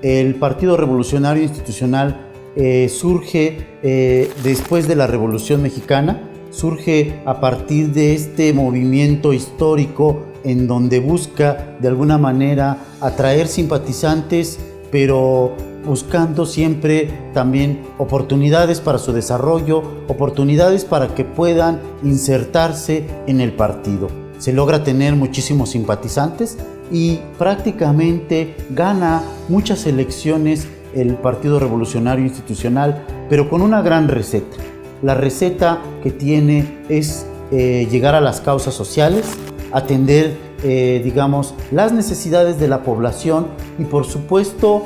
el Partido Revolucionario Institucional surge después de la Revolución Mexicana, surge a partir de este movimiento histórico en donde busca de alguna manera atraer simpatizantes, pero buscando siempre también oportunidades para su desarrollo, oportunidades para que puedan insertarse en el partido. Se logra tener muchísimos simpatizantes y prácticamente gana muchas elecciones el Partido Revolucionario Institucional, pero con una gran receta. La receta que tiene es llegar a las causas sociales, atender, las necesidades de la población y, por supuesto,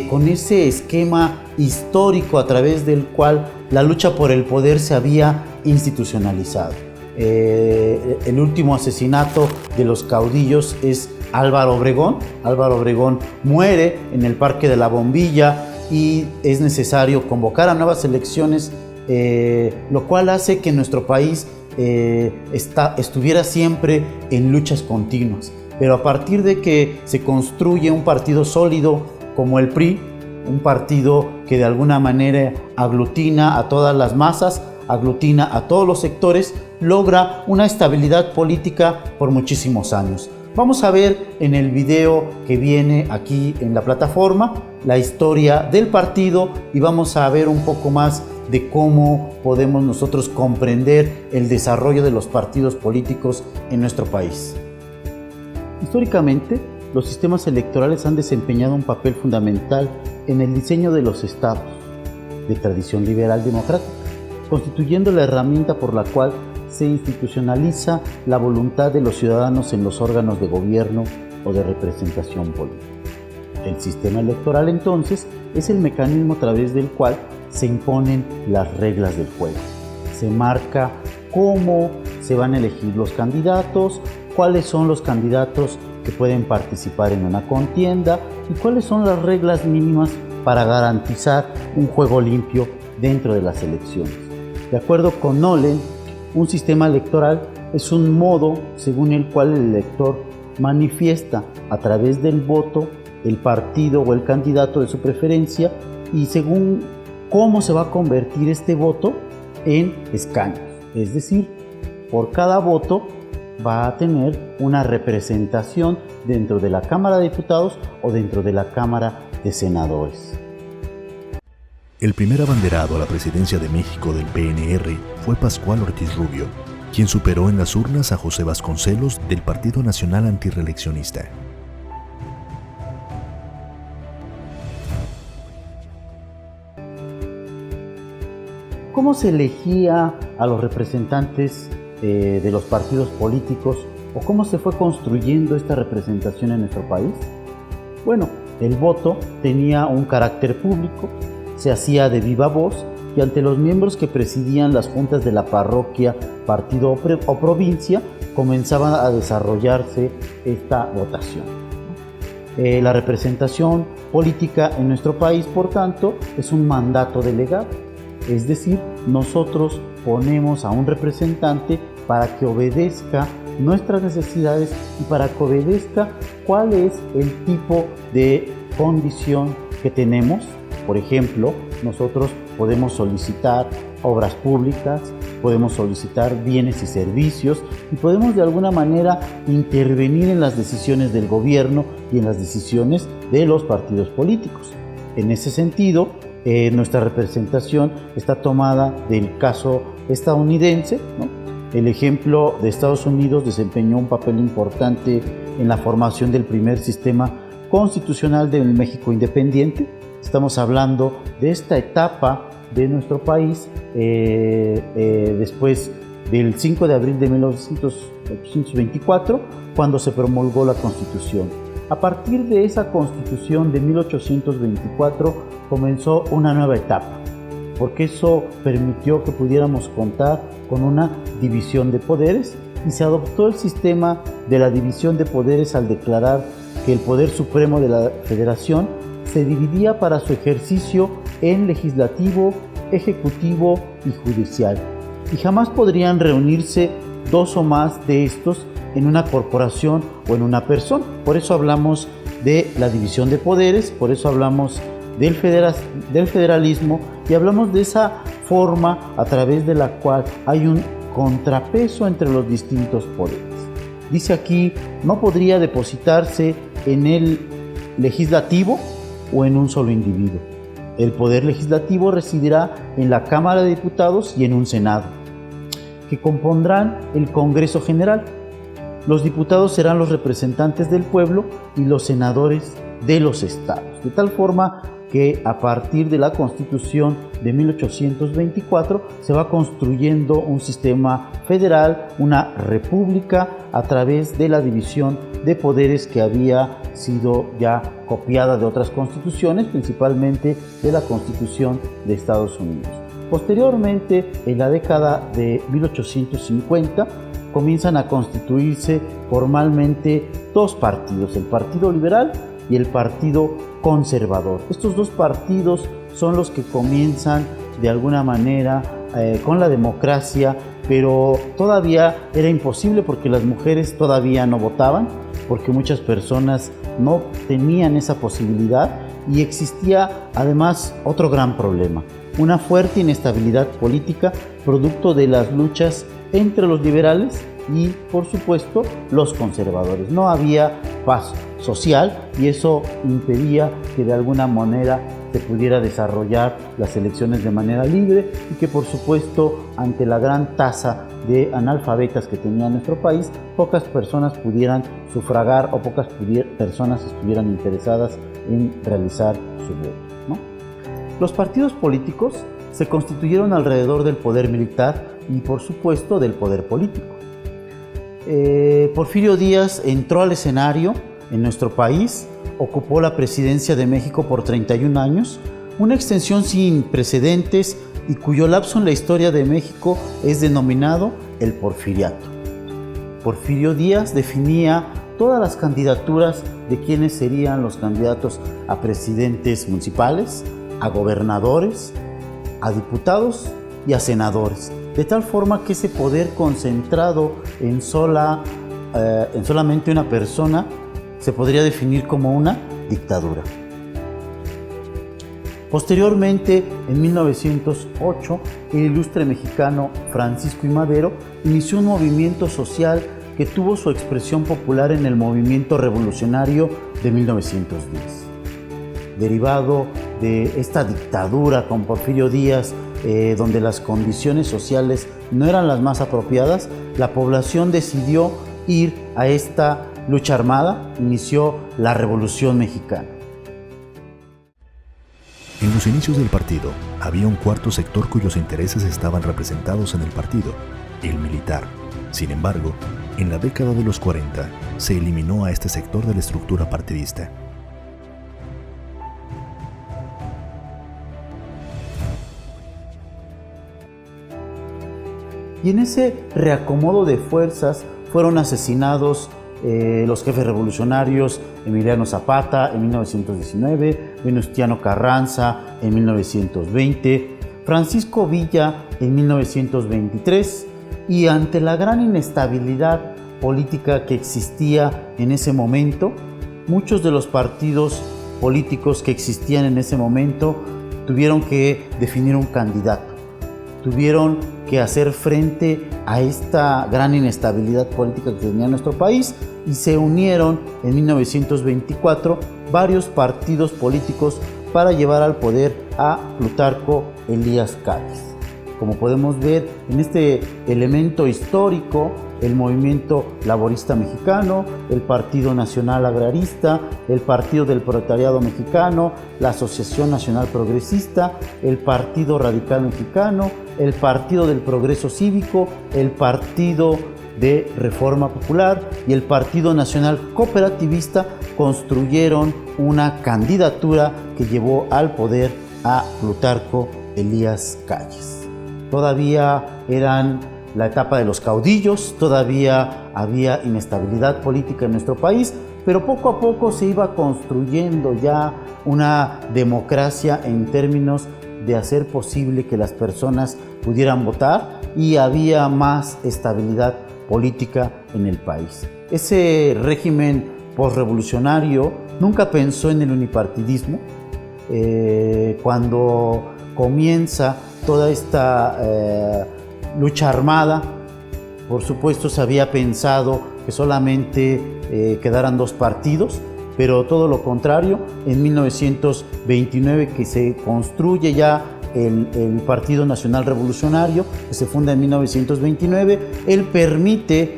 con ese esquema histórico a través del cual la lucha por el poder se había institucionalizado. El último asesinato de los caudillos es Álvaro Obregón. Álvaro Obregón muere en el Parque de la Bombilla y es necesario convocar a nuevas elecciones, lo cual hace que nuestro país estuviera siempre en luchas continuas. Pero a partir de que se construye un partido sólido como el PRI, un partido que de alguna manera aglutina a todas las masas, aglutina a todos los sectores, logra una estabilidad política por muchísimos años. Vamos a ver en el video que viene aquí en la plataforma la historia del partido y vamos a ver un poco más de cómo podemos nosotros comprender el desarrollo de los partidos políticos en nuestro país. Históricamente, los sistemas electorales han desempeñado un papel fundamental en el diseño de los estados de tradición liberal democrática, constituyendo la herramienta por la cual se institucionaliza la voluntad de los ciudadanos en los órganos de gobierno o de representación política. El sistema electoral, entonces, es el mecanismo a través del cual se imponen las reglas del juego. Se marca cómo se van a elegir los candidatos, cuáles son los candidatos que pueden participar en una contienda y cuáles son las reglas mínimas para garantizar un juego limpio dentro de las elecciones. De acuerdo con Nolen, un sistema electoral es un modo según el cual el elector manifiesta a través del voto el partido o el candidato de su preferencia y según cómo se va a convertir este voto en escaños. Es decir, por cada voto va a tener una representación dentro de la Cámara de Diputados o dentro de la Cámara de Senadores. El primer abanderado a la presidencia de México del PNR fue Pascual Ortiz Rubio, quien superó en las urnas a José Vasconcelos del Partido Nacional Antirreeleccionista. ¿Cómo se elegía a los representantes de los partidos políticos o cómo se fue construyendo esta representación en nuestro país? Bueno, el voto tenía un carácter público, se hacía de viva voz y ante los miembros que presidían las juntas de la parroquia, partido o provincia, comenzaba a desarrollarse esta votación. La representación política en nuestro país, por tanto, es un mandato delegado, es decir, nosotros ponemos a un representante para que obedezca nuestras necesidades y para que obedezca cuál es el tipo de condición que tenemos. Por ejemplo, nosotros podemos solicitar obras públicas, podemos solicitar bienes y servicios y podemos de alguna manera intervenir en las decisiones del gobierno y en las decisiones de los partidos políticos. En ese sentido, nuestra representación está tomada del caso estadounidense, ¿no? El ejemplo de Estados Unidos desempeñó un papel importante en la formación del primer sistema constitucional del México independiente. Estamos hablando de esta etapa de nuestro país después del 5 de abril de 1824, cuando se promulgó la Constitución. A partir de esa Constitución de 1824 comenzó una nueva etapa, porque eso permitió que pudiéramos contar con una división de poderes y se adoptó el sistema de la división de poderes al declarar que el poder supremo de la Federación se dividía para su ejercicio en legislativo, ejecutivo y judicial, y jamás podrían reunirse dos o más de estos en una corporación o en una persona. Por eso hablamos de la división de poderes, por eso hablamos del federalismo y hablamos de esa forma a través de la cual hay un contrapeso entre los distintos poderes. Dice aquí, no podría depositarse en el legislativo o en un solo individuo. El poder legislativo residirá en la Cámara de Diputados y en un Senado, que compondrán el Congreso General. Los diputados serán los representantes del pueblo y los senadores de los estados, de tal forma que a partir de la Constitución de 1824 se va construyendo un sistema federal, una república, a través de la división de poderes que había sido ya copiada de otras constituciones, principalmente de la Constitución de Estados Unidos. Posteriormente, en la década de 1850, comienzan a constituirse formalmente dos partidos, el Partido Liberal y el Partido Conservador. Estos dos partidos son los que comienzan de alguna manera con la democracia, pero todavía era imposible porque las mujeres todavía no votaban, porque muchas personas no tenían esa posibilidad y existía además otro gran problema, una fuerte inestabilidad política producto de las luchas entre los liberales y, por supuesto, los conservadores. No había paz social y eso impedía que de alguna manera se pudiera desarrollar las elecciones de manera libre y que, por supuesto, ante la gran tasa de analfabetas que tenía nuestro país, pocas personas pudieran sufragar o pocas personas estuvieran interesadas en realizar su voto, ¿no? Los partidos políticos se constituyeron alrededor del poder militar y, por supuesto, del poder político. Porfirio Díaz entró al escenario en nuestro país, ocupó la presidencia de México por 31 años, una extensión sin precedentes y cuyo lapso en la historia de México es denominado el Porfiriato. Porfirio Díaz definía todas las candidaturas de quienes serían los candidatos a presidentes municipales, a gobernadores, a diputados y a senadores, de tal forma que ese poder concentrado en solamente una persona se podría definir como una dictadura. Posteriormente, en 1908, el ilustre mexicano Francisco I. Madero inició un movimiento social que tuvo su expresión popular en el movimiento revolucionario de 1910. Derivado de esta dictadura con Porfirio Díaz, donde las condiciones sociales no eran las más apropiadas, la población decidió ir a esta lucha armada, inició la Revolución Mexicana. En los inicios del partido, había un cuarto sector cuyos intereses estaban representados en el partido, el militar. Sin embargo, en la década de los 40, se eliminó a este sector de la estructura partidista. Y en ese reacomodo de fuerzas fueron asesinados los jefes revolucionarios Emiliano Zapata en 1919, Venustiano Carranza en 1920, Francisco Villa en 1923, y ante la gran inestabilidad política que existía en ese momento, muchos de los partidos políticos que existían en ese momento tuvieron que definir un candidato, tuvieron que hacer frente a esta gran inestabilidad política que tenía nuestro país y se unieron en 1924 varios partidos políticos para llevar al poder a Plutarco Elías Calles. Como podemos ver en este elemento histórico, el movimiento laborista mexicano, el Partido Nacional Agrarista, el Partido del Proletariado Mexicano, la Asociación Nacional Progresista, el Partido Radical Mexicano, el Partido del Progreso Cívico, el Partido de Reforma Popular y el Partido Nacional Cooperativista construyeron una candidatura que llevó al poder a Plutarco Elías Calles. Todavía eran la etapa de los caudillos, todavía había inestabilidad política en nuestro país, pero poco a poco se iba construyendo ya una democracia en términos de hacer posible que las personas pudieran votar y había más estabilidad política en el país. Ese régimen posrevolucionario nunca pensó en el unipartidismo. Cuando comienza toda esta lucha armada, por supuesto se había pensado que solamente quedaran 2 partidos, pero todo lo contrario. En 1929, que se construye ya el Partido Nacional Revolucionario, que se funda en 1929,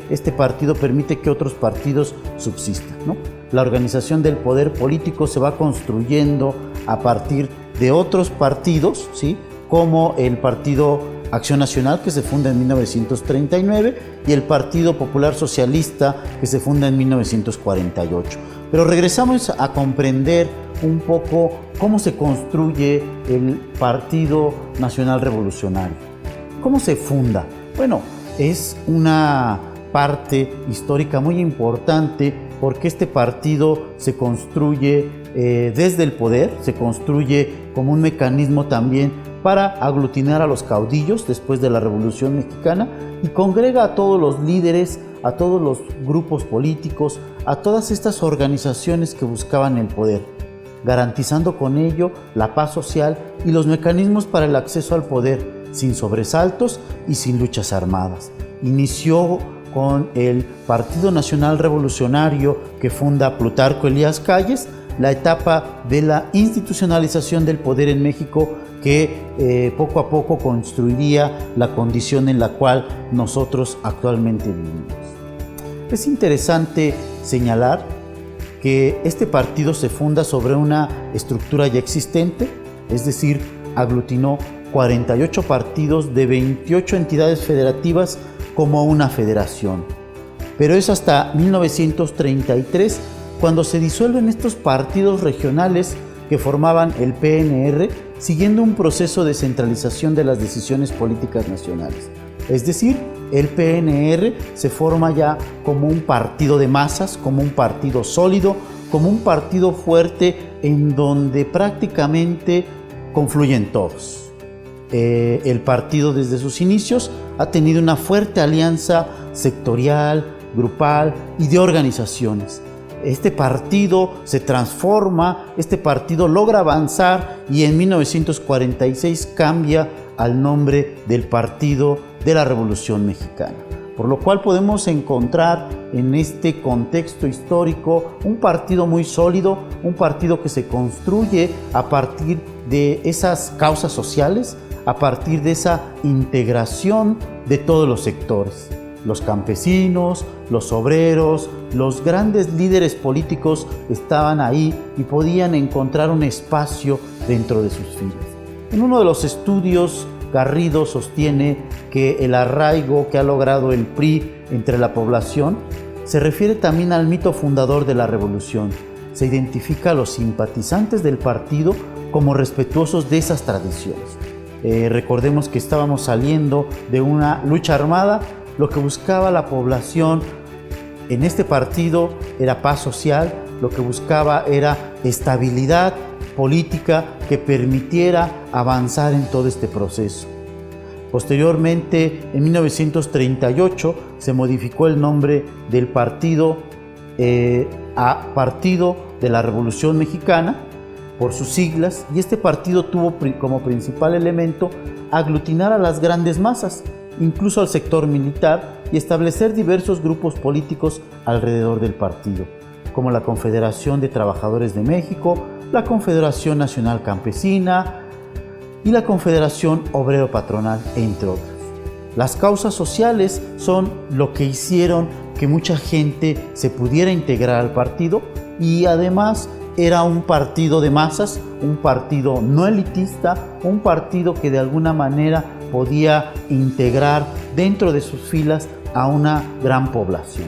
este partido permite que otros partidos subsistan, ¿no? La organización del poder político se va construyendo a partir de otros partidos, ¿sí?, como el Partido Acción Nacional, que se funda en 1939, y el Partido Popular Socialista, que se funda en 1948. Pero regresamos a comprender un poco cómo se construye el Partido Nacional Revolucionario. ¿Cómo se funda? Bueno, es una parte histórica muy importante, porque este partido se construye desde el poder, se construye como un mecanismo también para aglutinar a los caudillos después de la Revolución Mexicana, y congrega a todos los líderes, a todos los grupos políticos, a todas estas organizaciones que buscaban el poder, garantizando con ello la paz social y los mecanismos para el acceso al poder, sin sobresaltos y sin luchas armadas. Inició con el Partido Nacional Revolucionario, que funda Plutarco Elías Calles, la etapa de la institucionalización del poder en México, que poco a poco construiría la condición en la cual nosotros actualmente vivimos. Es interesante señalar que este partido se funda sobre una estructura ya existente, es decir, aglutinó 48 partidos de 28 entidades federativas como una federación. Pero es hasta 1933 cuando se disuelven estos partidos regionales que formaban el PNR, siguiendo un proceso de centralización de las decisiones políticas nacionales. Es decir, el PNR se forma ya como un partido de masas, como un partido sólido, como un partido fuerte en donde prácticamente confluyen todos. El partido desde sus inicios ha tenido una fuerte alianza sectorial, grupal y de organizaciones. Este partido se transforma, este partido logra avanzar y en 1946 cambia al nombre del Partido de la Revolución Mexicana. Por lo cual podemos encontrar en este contexto histórico un partido muy sólido, un partido que se construye a partir de esas causas sociales, a partir de esa integración de todos los sectores. Los campesinos, los obreros, los grandes líderes políticos estaban ahí y podían encontrar un espacio dentro de sus filas. En uno de los estudios, Garrido sostiene que el arraigo que ha logrado el PRI entre la población se refiere también al mito fundador de la revolución. Se identifica a los simpatizantes del partido como respetuosos de esas tradiciones. Recordemos que estábamos saliendo de una lucha armada. Lo que buscaba la población en este partido era paz social, lo que buscaba era estabilidad política que permitiera avanzar en todo este proceso. Posteriormente, en 1938, se modificó el nombre del partido a Partido de la Revolución Mexicana por sus siglas, y este partido tuvo como principal elemento aglutinar a las grandes masas, incluso al sector militar, y establecer diversos grupos políticos alrededor del partido, como la Confederación de Trabajadores de México, la Confederación Nacional Campesina y la Confederación Obrero Patronal, entre otras. Las causas sociales son lo que hicieron que mucha gente se pudiera integrar al partido, y además era un partido de masas, un partido no elitista, un partido que de alguna manera podía integrar dentro de sus filas a una gran población.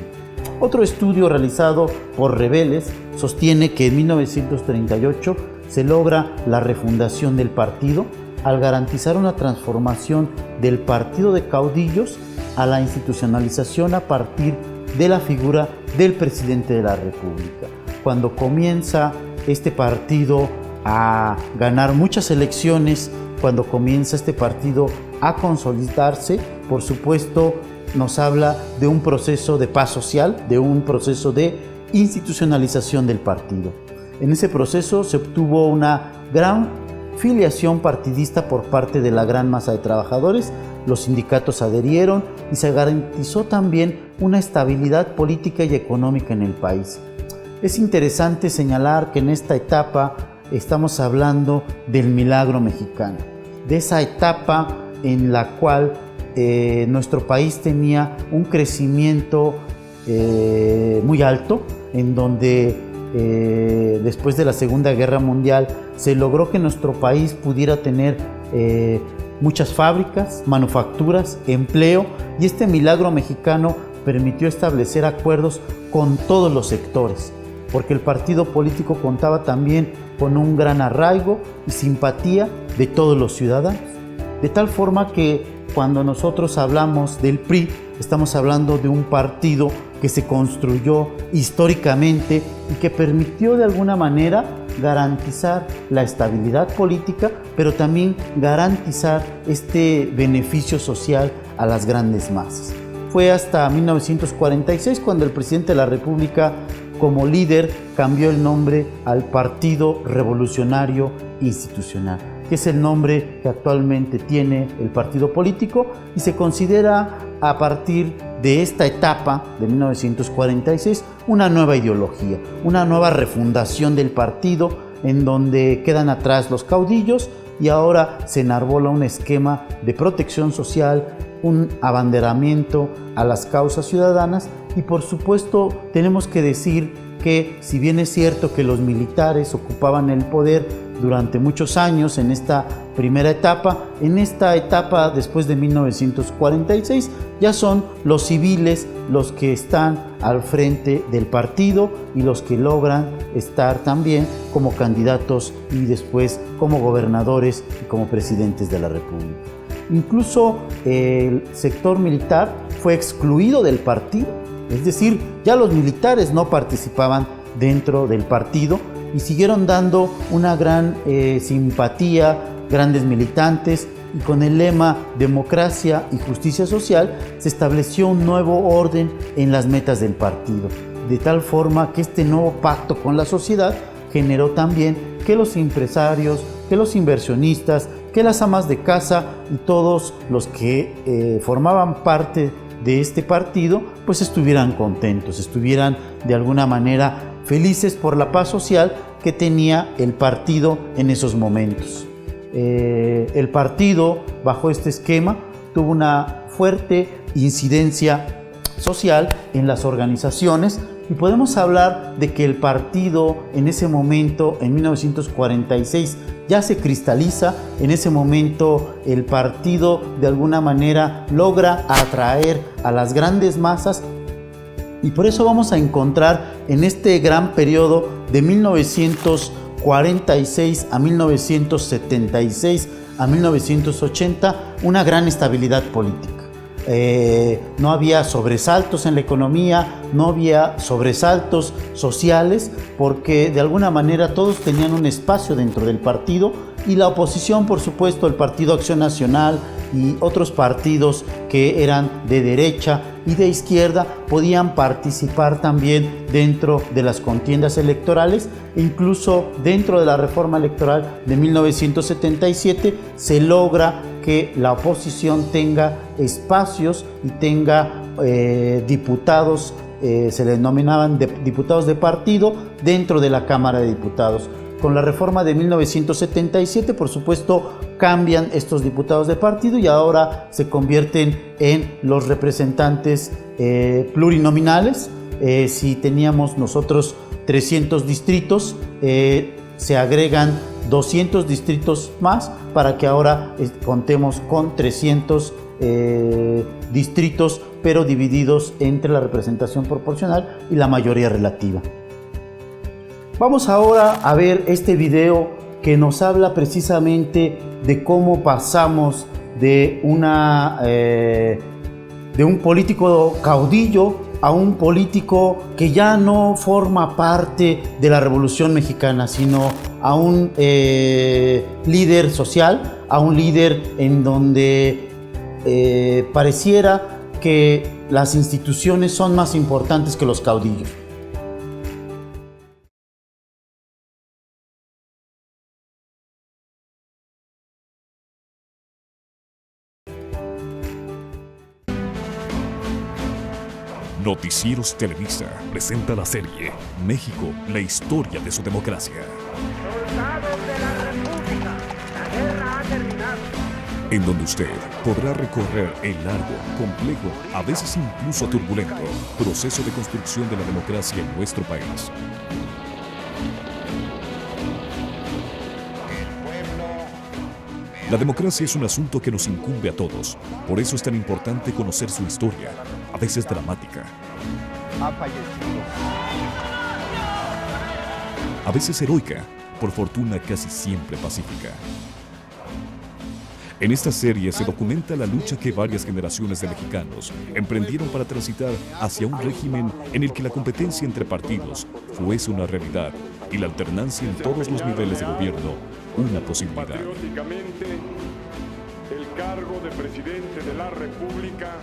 Otro estudio realizado por Reveles sostiene que en 1938 se logra la refundación del partido al garantizar una transformación del partido de caudillos a la institucionalización a partir de la figura del presidente de la República. Cuando comienza este partido a ganar muchas elecciones, cuando comienza este partido a consolidarse, por supuesto, nos habla de un proceso de paz social, de un proceso de institucionalización del partido. En ese proceso se obtuvo una gran filiación partidista por parte de la gran masa de trabajadores, los sindicatos adherieron y se garantizó también una estabilidad política y económica en el país. Es interesante señalar que en esta etapa estamos hablando del milagro mexicano, de esa etapa en la cual nuestro país tenía un crecimiento muy alto, en donde después de la Segunda Guerra Mundial se logró que nuestro país pudiera tener muchas fábricas, manufacturas, empleo, y este milagro mexicano permitió establecer acuerdos con todos los sectores, porque el partido político contaba también con un gran arraigo y simpatía de todos los ciudadanos, de tal forma que cuando nosotros hablamos del PRI, estamos hablando de un partido que se construyó históricamente y que permitió de alguna manera garantizar la estabilidad política, pero también garantizar este beneficio social a las grandes masas. Fue hasta 1946 cuando el presidente de la República, como líder, cambió el nombre al Partido Revolucionario Institucional, que es el nombre que actualmente tiene el partido político, y se considera a partir de esta etapa de 1946 una nueva ideología, una nueva refundación del partido, en donde quedan atrás los caudillos y ahora se enarbola un esquema de protección social, un abanderamiento a las causas ciudadanas. Y por supuesto tenemos que decir que, si bien es cierto que los militares ocupaban el poder durante muchos años en esta primera etapa, en esta etapa después de 1946 ya son los civiles los que están al frente del partido y los que logran estar también como candidatos y después como gobernadores y como presidentes de la República. Incluso el sector militar fue excluido del partido, es decir, ya los militares no participaban dentro del partido y siguieron dando una gran simpatía, grandes militantes, y con el lema democracia y justicia social se estableció un nuevo orden en las metas del partido, de tal forma que este nuevo pacto con la sociedad generó también que los empresarios, que los inversionistas, que las amas de casa y todos los que formaban parte de este partido pues estuvieran contentos, estuvieran de alguna manera felices por la paz social que tenía el partido en esos momentos. El partido, bajo este esquema, tuvo una fuerte incidencia social en las organizaciones, y podemos hablar de que el partido en ese momento, en 1946, ya se cristaliza. En ese momento el partido de alguna manera logra atraer a las grandes masas, y por eso vamos a encontrar en este gran periodo de 1946 a 1976 a 1980 una gran estabilidad política. No había sobresaltos en la economía, no había sobresaltos sociales, porque de alguna manera todos tenían un espacio dentro del partido, y la oposición, por supuesto, el Partido Acción Nacional y otros partidos que eran de derecha y de izquierda podían participar también dentro de las contiendas electorales. Incluso dentro de la reforma electoral de 1977 se logra que la oposición tenga espacios y tenga diputados, se les denominaban diputados de partido dentro de la Cámara de Diputados. Con la reforma de 1977, por supuesto, cambian estos diputados de partido y ahora se convierten en los representantes plurinominales. Si teníamos nosotros 300 distritos, se agregan 200 distritos más para que ahora contemos con 300 distritos, pero divididos entre la representación proporcional y la mayoría relativa. Vamos ahora a ver este video que nos habla precisamente de cómo pasamos de un político caudillo a un político que ya no forma parte de la Revolución Mexicana, sino a un líder social, a un líder en donde pareciera que las instituciones son más importantes que los caudillos. Noticieros Televisa presenta la serie México, la historia de su democracia. Soldados de la República, la guerra ha terminado. En donde usted podrá recorrer el largo, complejo, a veces incluso turbulento, proceso de construcción de la democracia en nuestro país. La democracia es un asunto que nos incumbe a todos. Por eso es tan importante conocer su historia, a veces dramática, a veces heroica, por fortuna casi siempre pacífica. En esta serie se documenta la lucha que varias generaciones de mexicanos emprendieron para transitar hacia un régimen en el que la competencia entre partidos fuese una realidad y la alternancia en todos los niveles de gobierno una posibilidad. Patrióticamente, el cargo de presidente de la República.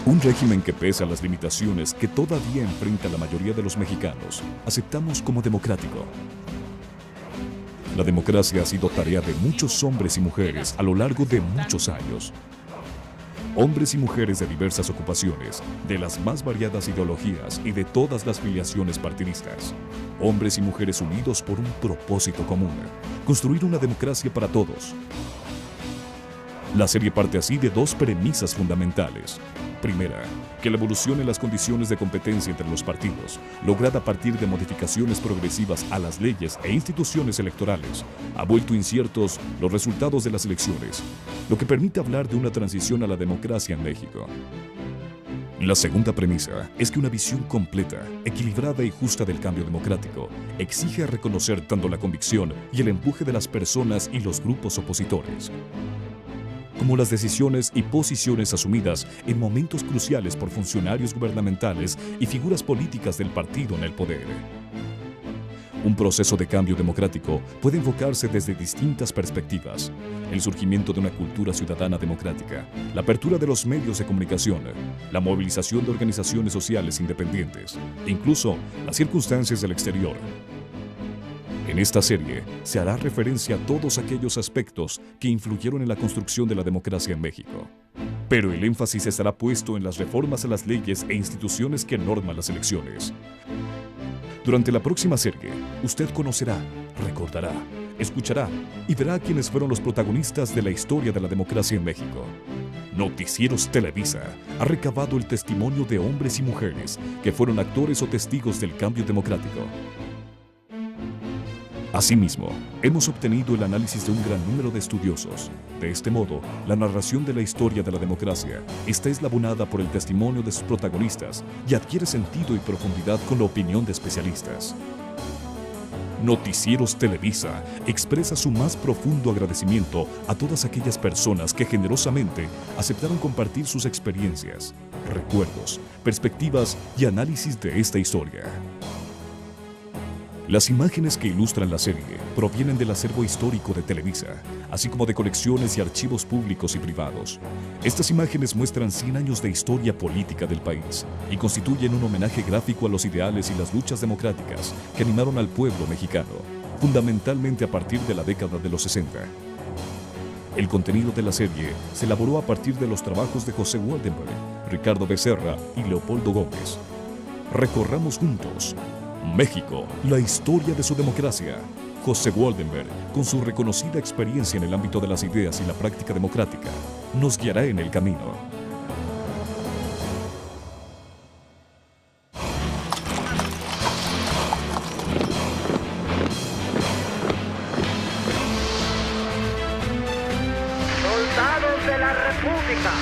Un régimen que, pese a las limitaciones que todavía enfrenta la mayoría de los mexicanos, aceptamos como democrático. La democracia ha sido tarea de muchos hombres y mujeres a lo largo de muchos años. Hombres y mujeres de diversas ocupaciones, de las más variadas ideologías y de todas las filiaciones partidistas. Hombres y mujeres unidos por un propósito común: construir una democracia para todos. La serie parte así de dos premisas fundamentales. Primera, que la evolución en las condiciones de competencia entre los partidos, lograda a partir de modificaciones progresivas a las leyes e instituciones electorales, ha vuelto inciertos los resultados de las elecciones, lo que permite hablar de una transición a la democracia en México. La segunda premisa es que una visión completa, equilibrada y justa del cambio democrático exige reconocer tanto la convicción y el empuje de las personas y los grupos opositores, como las decisiones y posiciones asumidas en momentos cruciales por funcionarios gubernamentales y figuras políticas del partido en el poder. Un proceso de cambio democrático puede enfocarse desde distintas perspectivas: el surgimiento de una cultura ciudadana democrática, la apertura de los medios de comunicación, la movilización de organizaciones sociales independientes, e incluso las circunstancias del exterior. En esta serie se hará referencia a todos aquellos aspectos que influyeron en la construcción de la democracia en México. Pero el énfasis estará puesto en las reformas a las leyes e instituciones que norman las elecciones. Durante la próxima serie, usted conocerá, recordará, escuchará y verá a quienes fueron los protagonistas de la historia de la democracia en México. Noticieros Televisa ha recabado el testimonio de hombres y mujeres que fueron actores o testigos del cambio democrático. Asimismo, hemos obtenido el análisis de un gran número de estudiosos. De este modo, la narración de la historia de la democracia está eslabonada por el testimonio de sus protagonistas y adquiere sentido y profundidad con la opinión de especialistas. Noticieros Televisa expresa su más profundo agradecimiento a todas aquellas personas que generosamente aceptaron compartir sus experiencias, recuerdos, perspectivas y análisis de esta historia. Las imágenes que ilustran la serie provienen del acervo histórico de Televisa, así como de colecciones y archivos públicos y privados. Estas imágenes muestran 100 años de historia política del país y constituyen un homenaje gráfico a los ideales y las luchas democráticas que animaron al pueblo mexicano, fundamentalmente a partir de la década de los 60. El contenido de la serie se elaboró a partir de los trabajos de José Waldenberg, Ricardo Becerra y Leopoldo Gómez. Recorramos juntos México, la historia de su democracia. José Waldenberg, con su reconocida experiencia en el ámbito de las ideas y la práctica democrática, nos guiará en el camino. Soldados de la República,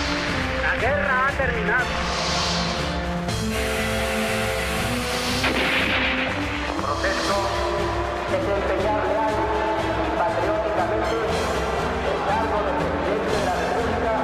la guerra ha terminado. Desempeñar leal y patrióticamente el cargo de presidente de la República.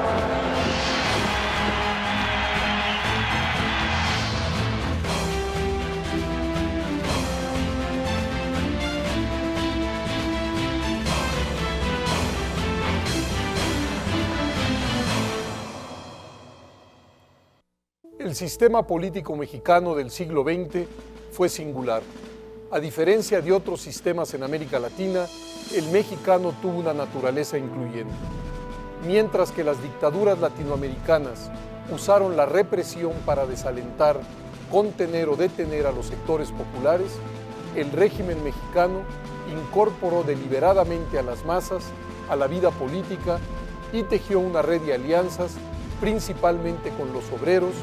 El sistema político mexicano del siglo XX fue singular. A diferencia de otros sistemas en América Latina, el mexicano tuvo una naturaleza incluyente. mientras que las dictaduras latinoamericanas usaron la represión para desalentar, contener o detener a los sectores populares, el régimen mexicano incorporó deliberadamente a las masas a la vida política y tejió una red de alianzas principalmente con los obreros,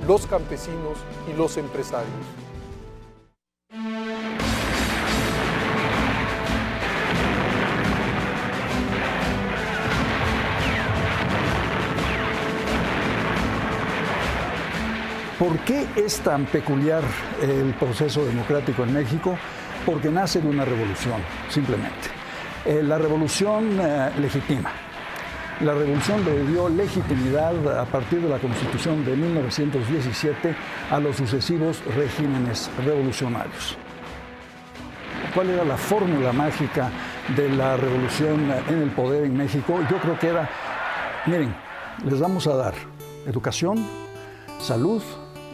los campesinos y los empresarios. ¿Por qué es tan peculiar el proceso democrático en México? Porque nace de una revolución, simplemente. La revolución legitima. La revolución le dio legitimidad a partir de la Constitución de 1917 a los sucesivos regímenes revolucionarios. ¿Cuál era la fórmula mágica de la revolución en el poder en México? Yo creo que era, miren, les vamos a dar educación, salud,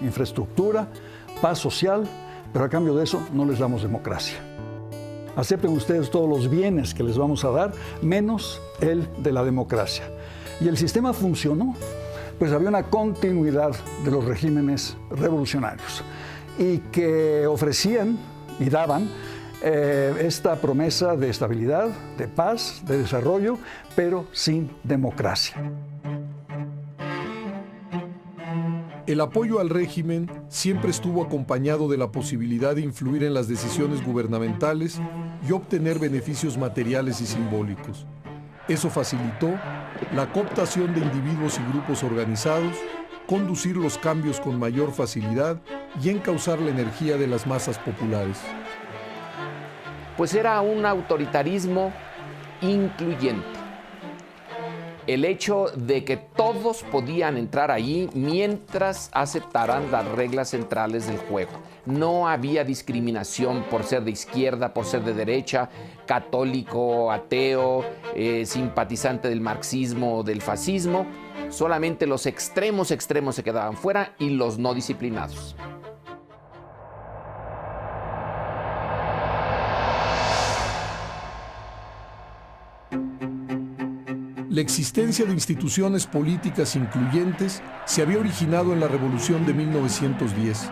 infraestructura, paz social, pero a cambio de eso no les damos democracia. Acepten ustedes todos los bienes que les vamos a dar, menos el de la democracia. Y el sistema funcionó, pues había una continuidad de los regímenes revolucionarios y que ofrecían y daban esta promesa de estabilidad, de paz, de desarrollo, pero sin democracia. El apoyo al régimen siempre estuvo acompañado de la posibilidad de influir en las decisiones gubernamentales y obtener beneficios materiales y simbólicos. Eso facilitó la cooptación de individuos y grupos organizados, conducir los cambios con mayor facilidad y encauzar la energía de las masas populares. Pues era un autoritarismo incluyente. El hecho de que todos podían entrar allí mientras aceptaran las reglas centrales del juego. No había discriminación por ser de izquierda, por ser de derecha, católico, ateo, simpatizante del marxismo o del fascismo. Solamente los extremos se quedaban fuera y los no disciplinados. La existencia de instituciones políticas incluyentes se había originado en la Revolución de 1910.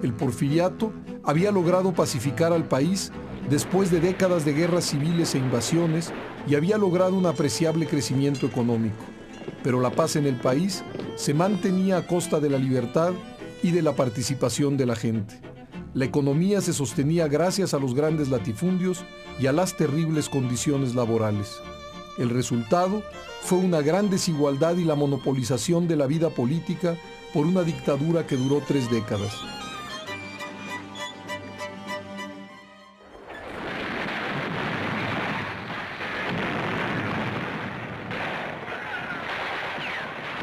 El porfiriato había logrado pacificar al país después de décadas de guerras civiles e invasiones y había logrado un apreciable crecimiento económico. Pero la paz en el país se mantenía a costa de la libertad y de la participación de la gente. La economía se sostenía gracias a los grandes latifundios y a las terribles condiciones laborales. El resultado fue una gran desigualdad y la monopolización de la vida política por una dictadura que duró 3 décadas.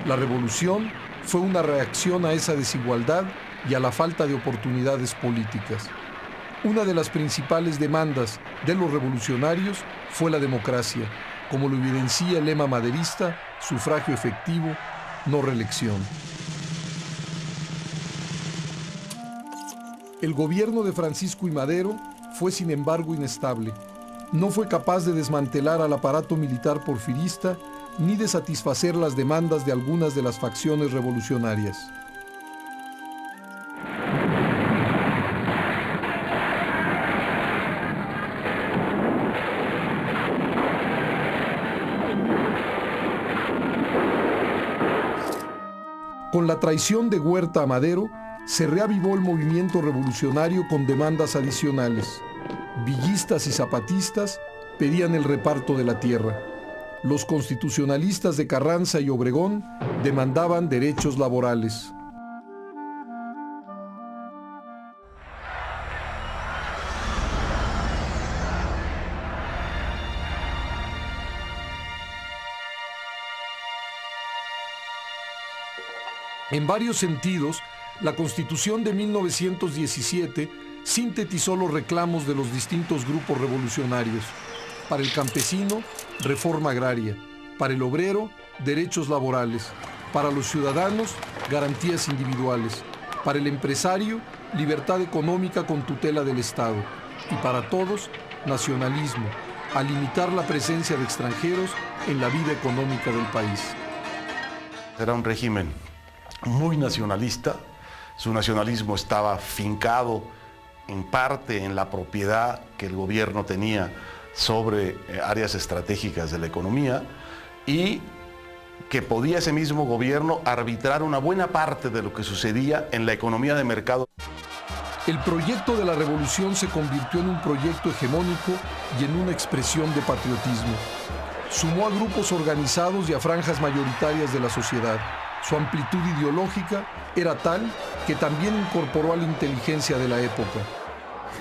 La revolución fue una reacción a esa desigualdad y a la falta de oportunidades políticas. Una de las principales demandas de los revolucionarios fue la democracia, como lo evidencia el lema maderista: sufragio efectivo, no reelección. El gobierno de Francisco I. Madero fue, sin embargo, inestable. No fue capaz de desmantelar al aparato militar porfirista ni de satisfacer las demandas de algunas de las facciones revolucionarias. Con la traición de Huerta a Madero, se reavivó el movimiento revolucionario con demandas adicionales. Villistas y zapatistas pedían el reparto de la tierra. Los constitucionalistas de Carranza y Obregón demandaban derechos laborales. En varios sentidos, la Constitución de 1917 sintetizó los reclamos de los distintos grupos revolucionarios. Para el campesino, reforma agraria; para el obrero, derechos laborales; para los ciudadanos, garantías individuales; para el empresario, libertad económica con tutela del Estado; y para todos, nacionalismo, a limitar la presencia de extranjeros en la vida económica del país. Era un régimen muy nacionalista. Su nacionalismo estaba fincado en parte en la propiedad que el gobierno tenía sobre áreas estratégicas de la economía y que podía ese mismo gobierno arbitrar una buena parte de lo que sucedía en la economía de mercado. El proyecto de la revolución se convirtió en un proyecto hegemónico y en una expresión de patriotismo. Sumó a grupos organizados y a franjas mayoritarias de la sociedad. Su amplitud ideológica era tal que también incorporó a la inteligencia de la época.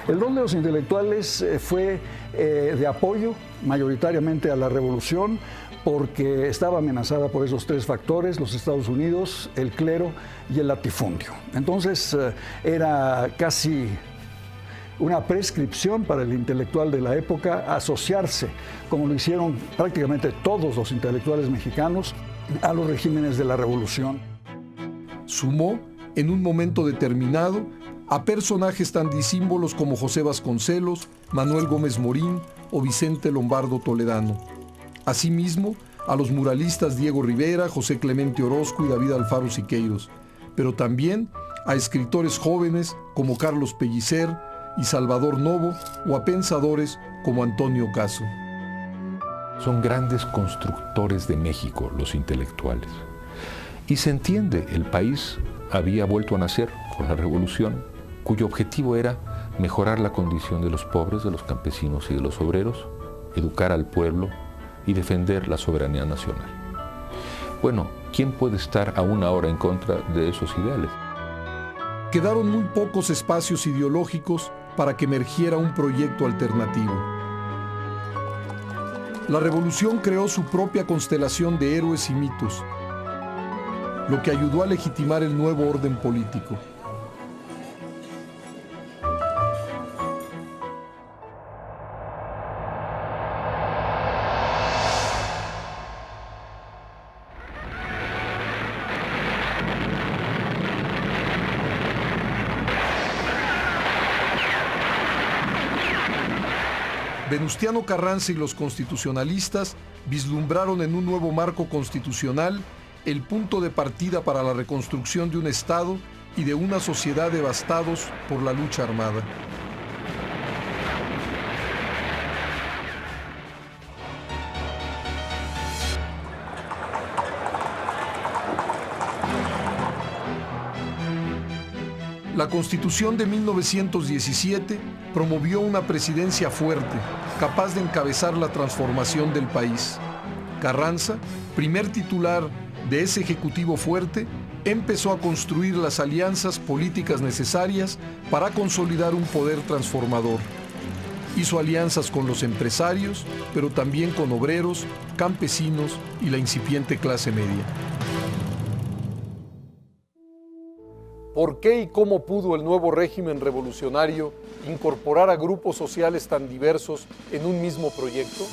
El rol de los intelectuales fue de apoyo mayoritariamente a la revolución, porque estaba amenazada por esos tres factores: los Estados Unidos, el clero y el latifundio. Entonces era casi una prescripción para el intelectual de la época asociarse, como lo hicieron prácticamente todos los intelectuales mexicanos, a los regímenes de la revolución. Sumó, en un momento determinado, a personajes tan disímbolos como José Vasconcelos, Manuel Gómez Morín o Vicente Lombardo Toledano. Asimismo, a los muralistas Diego Rivera, José Clemente Orozco y David Alfaro Siqueiros, pero también a escritores jóvenes como Carlos Pellicer y Salvador Novo, o a pensadores como Antonio Caso. Son grandes constructores de México, los intelectuales. Y se entiende, el país había vuelto a nacer con la revolución, cuyo objetivo era mejorar la condición de los pobres, de los campesinos y de los obreros, educar al pueblo y defender la soberanía nacional. Bueno, ¿quién puede estar aún ahora en contra de esos ideales? Quedaron muy pocos espacios ideológicos para que emergiera un proyecto alternativo. La revolución creó su propia constelación de héroes y mitos, lo que ayudó a legitimar el nuevo orden político. Venustiano Carranza y los constitucionalistas vislumbraron en un nuevo marco constitucional el punto de partida para la reconstrucción de un Estado y de una sociedad devastados por la lucha armada. La Constitución de 1917 promovió una presidencia fuerte, capaz de encabezar la transformación del país. Carranza, primer titular de ese ejecutivo fuerte, empezó a construir las alianzas políticas necesarias para consolidar un poder transformador. Hizo alianzas con los empresarios, pero también con obreros, campesinos y la incipiente clase media. ¿Por qué y cómo pudo el nuevo régimen revolucionario incorporar a grupos sociales tan diversos en un mismo proyecto?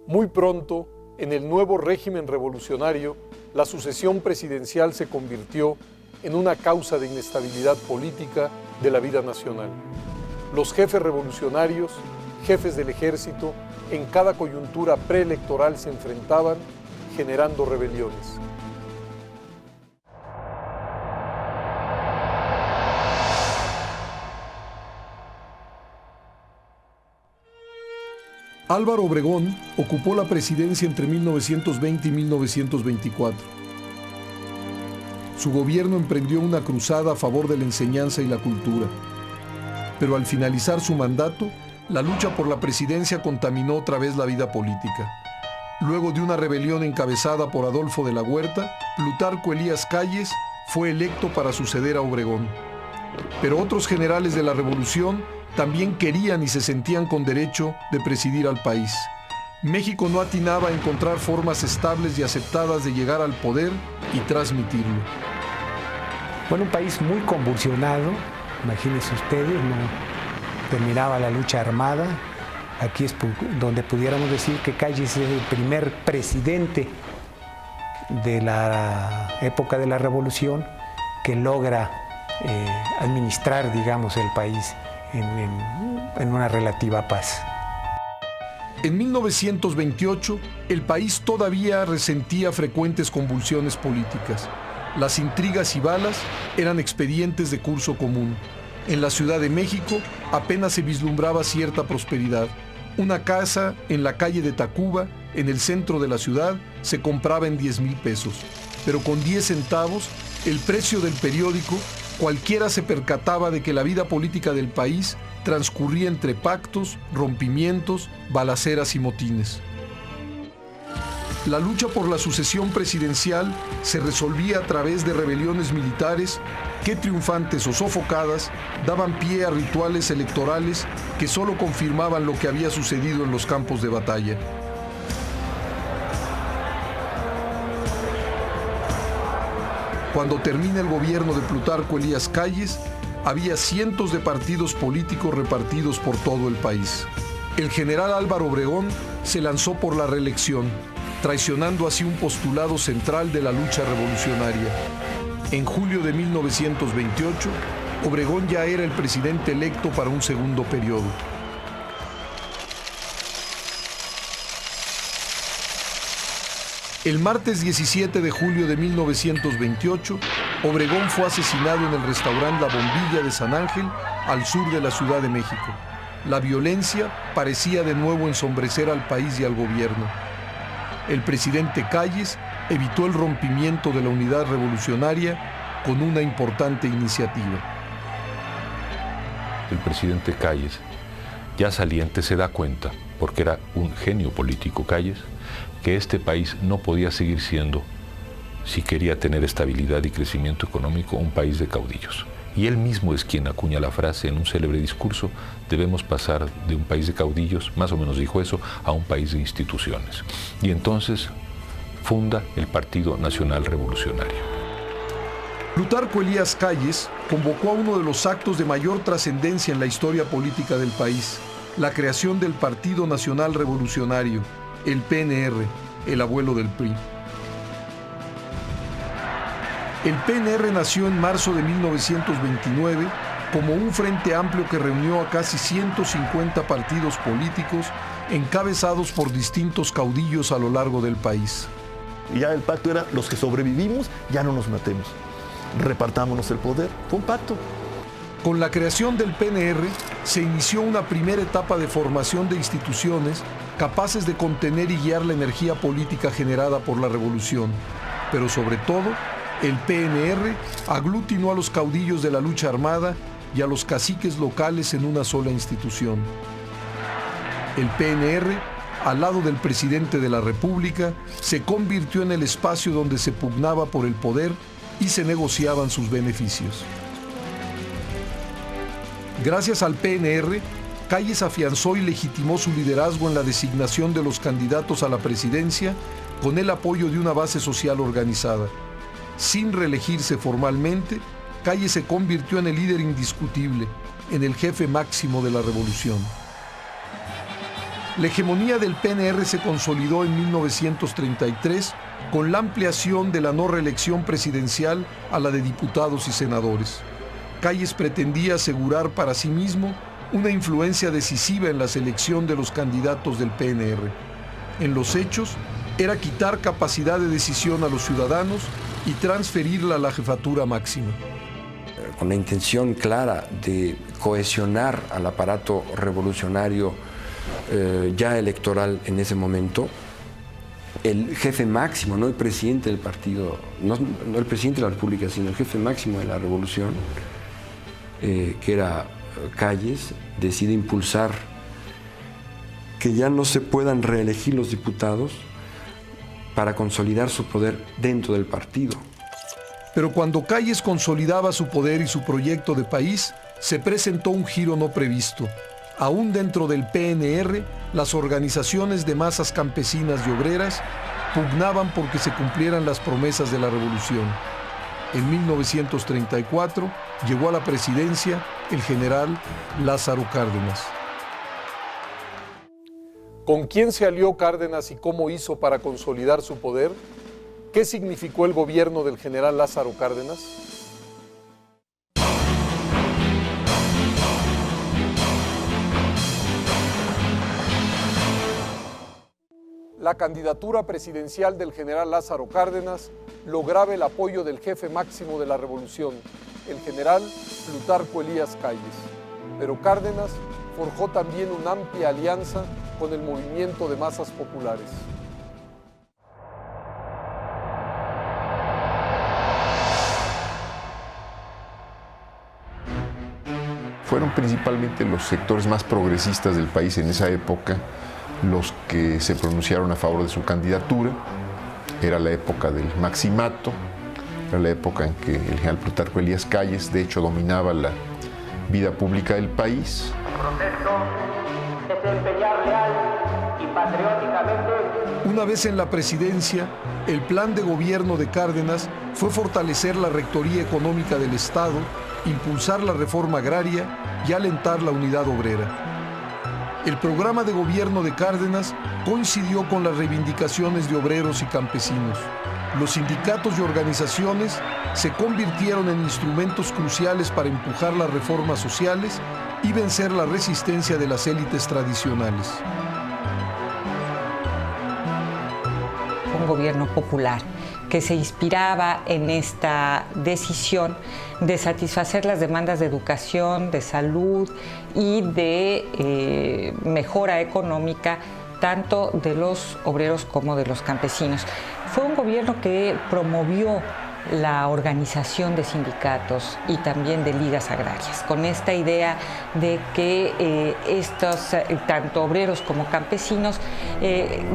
Muy pronto, en el nuevo régimen revolucionario, la sucesión presidencial se convirtió en una causa de inestabilidad política de la vida nacional. Los jefes revolucionarios, jefes del ejército, en cada coyuntura preelectoral se enfrentaban, generando rebeliones. Álvaro Obregón ocupó la presidencia entre 1920 y 1924. Su gobierno emprendió una cruzada a favor de la enseñanza y la cultura. Pero al finalizar su mandato, la lucha por la presidencia contaminó otra vez la vida política. Luego de una rebelión encabezada por Adolfo de la Huerta, Plutarco Elías Calles fue electo para suceder a Obregón. Pero otros generales de la revolución también querían y se sentían con derecho de presidir al país. México no atinaba a encontrar formas estables y aceptadas de llegar al poder y transmitirlo. Bueno, un país muy convulsionado, imagínense ustedes, no terminaba la lucha armada. Aquí es donde pudiéramos decir que Calles es el primer presidente de la época de la Revolución que logra administrar, digamos, el país en una relativa paz. En 1928, el país todavía resentía frecuentes convulsiones políticas. Las intrigas y balas eran expedientes de curso común. En la Ciudad de México apenas se vislumbraba cierta prosperidad. Una casa en la calle de Tacuba, en el centro de la ciudad, se compraba en 10,000 pesos. Pero con 10 centavos, el precio del periódico, cualquiera se percataba de que la vida política del país transcurría entre pactos, rompimientos, balaceras y motines. La lucha por la sucesión presidencial se resolvía a través de rebeliones militares que, triunfantes o sofocadas, daban pie a rituales electorales que solo confirmaban lo que había sucedido en los campos de batalla. Cuando termina el gobierno de Plutarco Elías Calles, había cientos de partidos políticos repartidos por todo el país. El general Álvaro Obregón se lanzó por la reelección, traicionando así un postulado central de la lucha revolucionaria. En julio de 1928, Obregón ya era el presidente electo para un segundo periodo. El martes 17 de julio de 1928, Obregón fue asesinado en el restaurante La Bombilla de San Ángel, al sur de la Ciudad de México. La violencia parecía de nuevo ensombrecer al país y al gobierno. El presidente Calles evitó el rompimiento de la unidad revolucionaria con una importante iniciativa. El presidente Calles, ya saliente, se da cuenta, porque era un genio político Calles, que este país no podía seguir siendo, si quería tener estabilidad y crecimiento económico, un país de caudillos. Y él mismo es quien acuña la frase en un célebre discurso: debemos pasar de un país de caudillos, más o menos dijo eso, a un país de instituciones. Y entonces funda el Partido Nacional Revolucionario. Plutarco Elías Calles convocó a uno de los actos de mayor trascendencia en la historia política del país, la creación del Partido Nacional Revolucionario, el PNR, el abuelo del PRI. El PNR nació en marzo de 1929 como un frente amplio que reunió a casi 150 partidos políticos encabezados por distintos caudillos a lo largo del país. Y ya el pacto era: los que sobrevivimos ya no nos matemos, repartámonos el poder. Fue un pacto. Con la creación del PNR se inició una primera etapa de formación de instituciones capaces de contener y guiar la energía política generada por la revolución. Pero sobre todo, el PNR aglutinó a los caudillos de la lucha armada y a los caciques locales en una sola institución. El PNR, al lado del presidente de la República, se convirtió en el espacio donde se pugnaba por el poder y se negociaban sus beneficios. Gracias al PNR, Calles afianzó y legitimó su liderazgo en la designación de los candidatos a la presidencia con el apoyo de una base social organizada. Sin reelegirse formalmente, Calles se convirtió en el líder indiscutible, en el jefe máximo de la revolución. La hegemonía del PNR se consolidó en 1933 con la ampliación de la no reelección presidencial a la de diputados y senadores. Calles pretendía asegurar para sí mismo una influencia decisiva en la selección de los candidatos del PNR. En los hechos, era quitar capacidad de decisión a los ciudadanos y transferirla a la jefatura máxima. Con la intención clara de cohesionar al aparato revolucionario ya electoral en ese momento, el jefe máximo, no el presidente del partido, no el presidente de la República, sino el jefe máximo de la revolución, que era Calles, decide impulsar que ya no se puedan reelegir los diputados para consolidar su poder dentro del partido. Pero cuando Calles consolidaba su poder y su proyecto de país, se presentó un giro no previsto. Aún dentro del PNR, las organizaciones de masas campesinas y obreras pugnaban porque se cumplieran las promesas de la revolución. En 1934 llegó a la presidencia el general Lázaro Cárdenas. ¿Con quién se alió Cárdenas y cómo hizo para consolidar su poder? ¿Qué significó el gobierno del general Lázaro Cárdenas? La candidatura presidencial del general Lázaro Cárdenas lograba el apoyo del jefe máximo de la revolución, el general Plutarco Elías Calles. Pero Cárdenas forjó también una amplia alianza con el movimiento de masas populares. Fueron principalmente los sectores más progresistas del país en esa época los que se pronunciaron a favor de su candidatura. Era la época del maximato, era la época en que el general Plutarco Elías Calles, de hecho, dominaba la vida pública del país. Desempeñar leal y patrióticamente. Una vez en la presidencia, el plan de gobierno de Cárdenas fue fortalecer la rectoría económica del Estado, impulsar la reforma agraria y alentar la unidad obrera. El programa de gobierno de Cárdenas coincidió con las reivindicaciones de obreros y campesinos. Los sindicatos y organizaciones se convirtieron en instrumentos cruciales para empujar las reformas sociales y vencer la resistencia de las élites tradicionales. Fue un gobierno popular que se inspiraba en esta decisión de satisfacer las demandas de educación, de salud y de mejora económica tanto de los obreros como de los campesinos. Fue un gobierno que promovió la organización de sindicatos y también de ligas agrarias, con esta idea de que estos, tanto obreros como campesinos,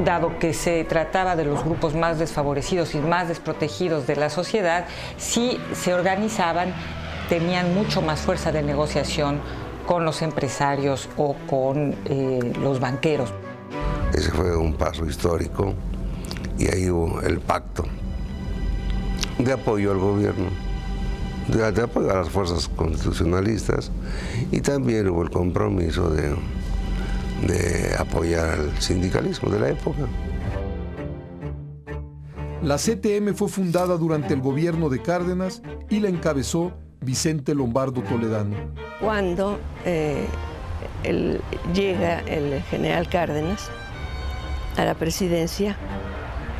dado que se trataba de los grupos más desfavorecidos y más desprotegidos de la sociedad, si se organizaban, tenían mucho más fuerza de negociación con los empresarios o con los banqueros. Ese fue un paso histórico y ahí hubo el pacto de apoyo al gobierno, de apoyo a las fuerzas constitucionalistas, y también hubo el compromiso de apoyar al sindicalismo de la época. La CTM fue fundada durante el gobierno de Cárdenas y la encabezó Vicente Lombardo Toledano. Cuando llega el general Cárdenas a la presidencia,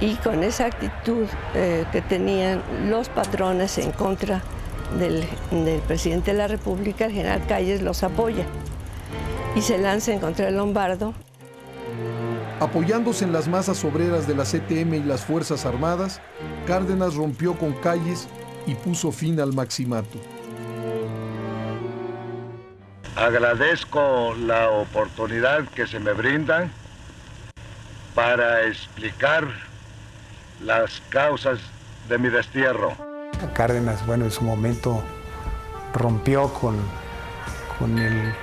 y con esa actitud que tenían los patrones en contra del presidente de la República, el general Calles los apoya y se lanza en contra de Lombardo. Apoyándose en las masas obreras de la CTM y las Fuerzas Armadas, Cárdenas rompió con Calles y puso fin al maximato. Agradezco la oportunidad que se me brinda para explicar las causas de mi destierro. Cárdenas, bueno, en su momento rompió con el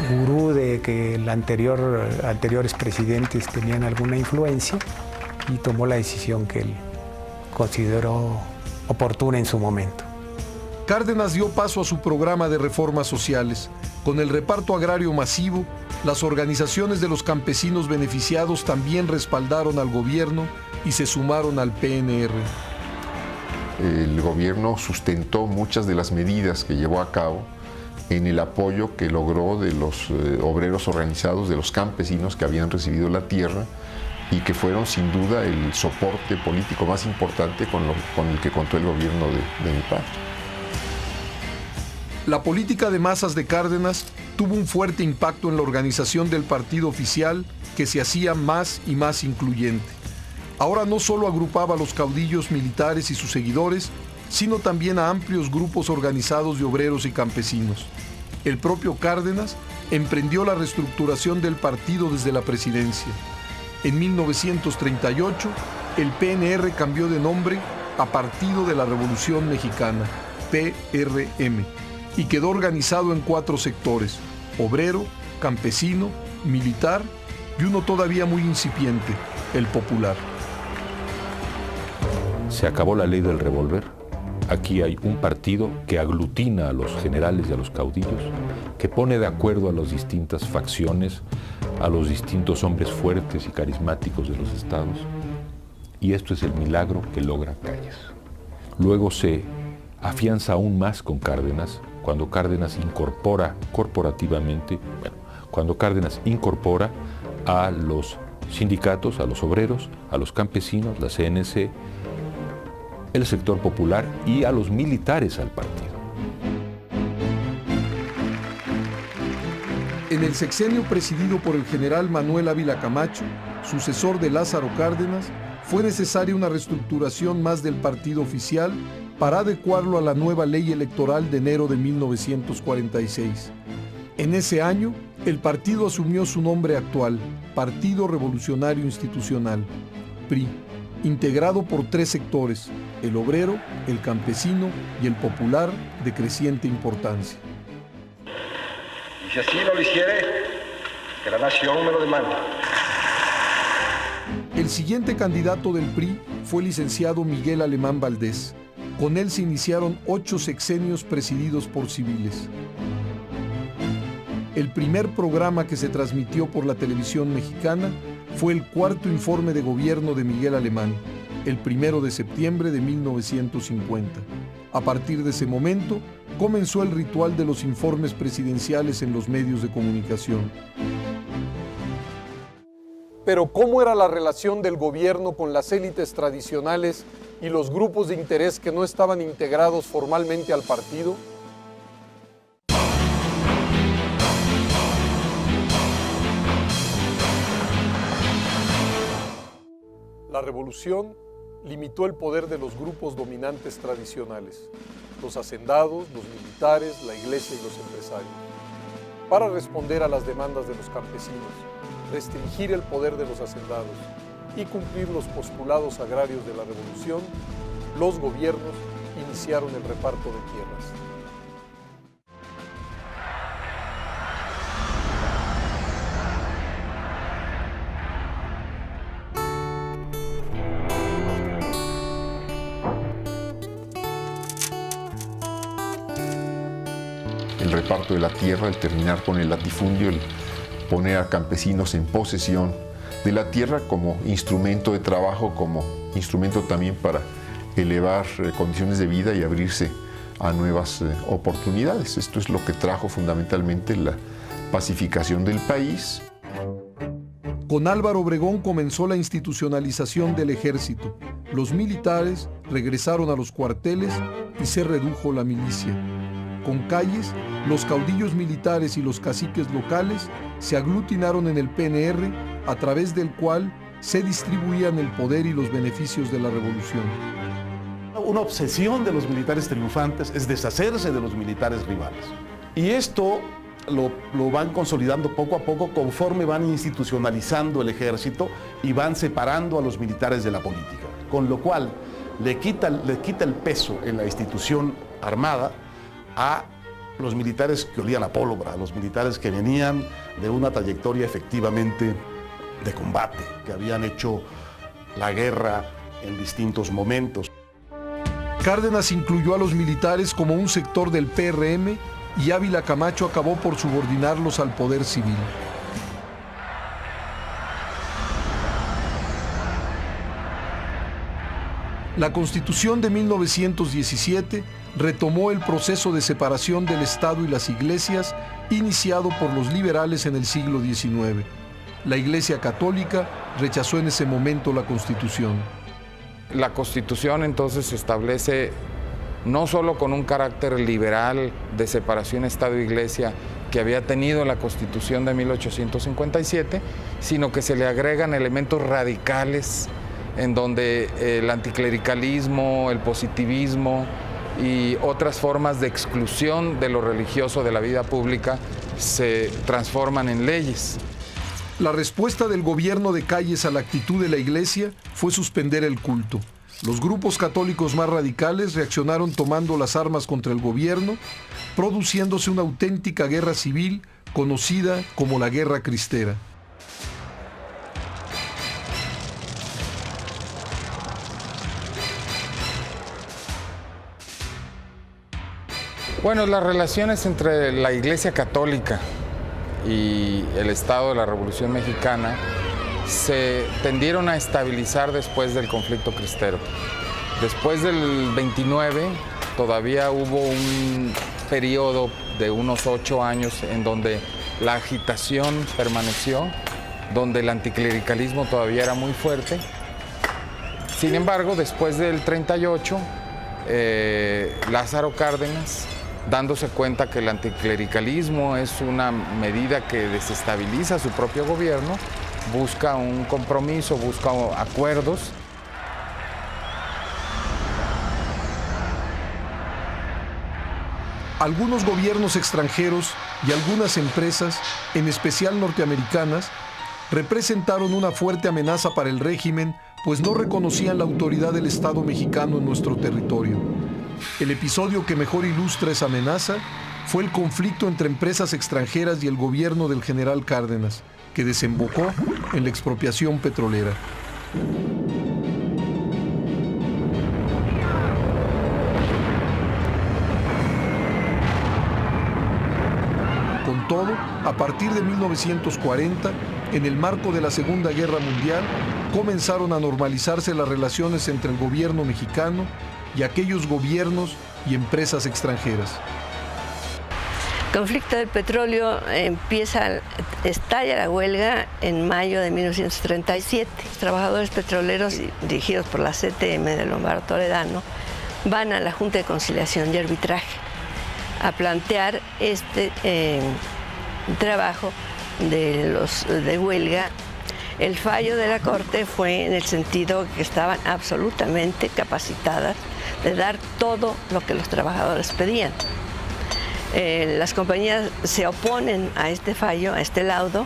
gurú de que anteriores presidentes tenían alguna influencia y tomó la decisión que él consideró oportuna en su momento. Cárdenas dio paso a su programa de reformas sociales. Con el reparto agrario masivo, las organizaciones de los campesinos beneficiados también respaldaron al gobierno y se sumaron al PNR. El gobierno sustentó muchas de las medidas que llevó a cabo en el apoyo que logró de los obreros organizados, de los campesinos que habían recibido la tierra y que fueron sin duda el soporte político más importante con el que contó el gobierno de mi padre. La política de masas de Cárdenas tuvo un fuerte impacto en la organización del partido oficial, que se hacía más y más incluyente. Ahora no solo agrupaba a los caudillos militares y sus seguidores, sino también a amplios grupos organizados de obreros y campesinos. El propio Cárdenas emprendió la reestructuración del partido desde la presidencia. En 1938, el PNR cambió de nombre a Partido de la Revolución Mexicana, PRM, y quedó organizado en 4 sectores: obrero, campesino, militar y uno todavía muy incipiente, el popular. Se acabó la ley del revólver. Aquí hay un partido que aglutina a los generales y a los caudillos, que pone de acuerdo a las distintas facciones, a los distintos hombres fuertes y carismáticos de los estados, y esto es el milagro que logra Calles. Luego se afianza aún más con Cárdenas, cuando Cárdenas incorpora corporativamente, cuando Cárdenas incorpora a los sindicatos, a los obreros, a los campesinos, la CNC, el sector popular y a los militares al partido. En el sexenio presidido por el general Manuel Ávila Camacho, sucesor de Lázaro Cárdenas, fue necesaria una reestructuración más del partido oficial para adecuarlo a la nueva ley electoral de enero de 1946. En ese año, el partido asumió su nombre actual, Partido Revolucionario Institucional, PRI, integrado por 3 sectores, el obrero, el campesino y el popular, de creciente importancia. Y si así no lo hiciere, que la nación me lo demande. El siguiente candidato del PRI fue el licenciado Miguel Alemán Valdés. Con él se iniciaron 8 sexenios presididos por civiles. El primer programa que se transmitió por la televisión mexicana fue el 4º informe de gobierno de Miguel Alemán, el 1 de septiembre de 1950. A partir de ese momento, comenzó el ritual de los informes presidenciales en los medios de comunicación. Pero ¿cómo era la relación del gobierno con las élites tradicionales y los grupos de interés que no estaban integrados formalmente al partido? La revolución limitó el poder de los grupos dominantes tradicionales, los hacendados, los militares, la iglesia y los empresarios. Para responder a las demandas de los campesinos, restringir el poder de los hacendados y cumplir los postulados agrarios de la revolución, los gobiernos iniciaron el reparto de tierras. El reparto de la tierra, el terminar con el latifundio, el poner a campesinos en posesión de la tierra como instrumento de trabajo, como instrumento también para elevar condiciones de vida y abrirse a nuevas oportunidades. Esto es lo que trajo fundamentalmente la pacificación del país. Con Álvaro Obregón comenzó la institucionalización del ejército. Los militares regresaron a los cuarteles y se redujo la milicia. Con Calles, los caudillos militares y los caciques locales se aglutinaron en el PNR, a través del cual se distribuían el poder y los beneficios de la revolución. Una obsesión de los militares triunfantes es deshacerse de los militares rivales. Y esto lo van consolidando poco a poco conforme van institucionalizando el ejército y van separando a los militares de la política. Con lo cual le quita el peso en la institución armada a los militares que olían a pólvora, a los militares que venían de una trayectoria efectivamente de combate, que habían hecho la guerra en distintos momentos. Cárdenas incluyó a los militares como un sector del PRM y Ávila Camacho acabó por subordinarlos al poder civil. La Constitución de 1917 retomó el proceso de separación del Estado y las iglesias iniciado por los liberales en el siglo XIX. La Iglesia Católica rechazó en ese momento la Constitución. La Constitución entonces establece, no solo con un carácter liberal de separación Estado-Iglesia que había tenido la Constitución de 1857, sino que se le agregan elementos radicales en donde el anticlericalismo, el positivismo y otras formas de exclusión de lo religioso de la vida pública se transforman en leyes. La respuesta del gobierno de Calles a la actitud de la Iglesia fue suspender el culto. Los grupos católicos más radicales reaccionaron tomando las armas contra el gobierno, produciéndose una auténtica guerra civil conocida como la Guerra Cristera. Bueno, las relaciones entre la Iglesia Católica y el Estado de la Revolución Mexicana se tendieron a estabilizar después del conflicto cristero. Después del 29 todavía hubo un periodo de unos 8 años en donde la agitación permaneció, donde el anticlericalismo todavía era muy fuerte. Sin embargo, después del 38, Lázaro Cárdenas, dándose cuenta que el anticlericalismo es una medida que desestabiliza su propio gobierno, busca un compromiso, busca acuerdos. Algunos gobiernos extranjeros y algunas empresas, en especial norteamericanas, representaron una fuerte amenaza para el régimen, pues no reconocían la autoridad del Estado mexicano en nuestro territorio. El episodio que mejor ilustra esa amenaza fue el conflicto entre empresas extranjeras y el gobierno del general Cárdenas, que desembocó en la expropiación petrolera. Con todo, a partir de 1940, en el marco de la Segunda Guerra Mundial, comenzaron a normalizarse las relaciones entre el gobierno mexicano y aquellos gobiernos y empresas extranjeras. El conflicto del petróleo estalla la huelga en mayo de 1937. Los trabajadores petroleros, dirigidos por la CTM de Lombardo Toledano, van a la Junta de Conciliación y Arbitraje a plantear este trabajo de huelga. El fallo de la Corte fue en el sentido que estaban absolutamente capacitadas de dar todo lo que los trabajadores pedían. Las compañías se oponen a este fallo, a este laudo.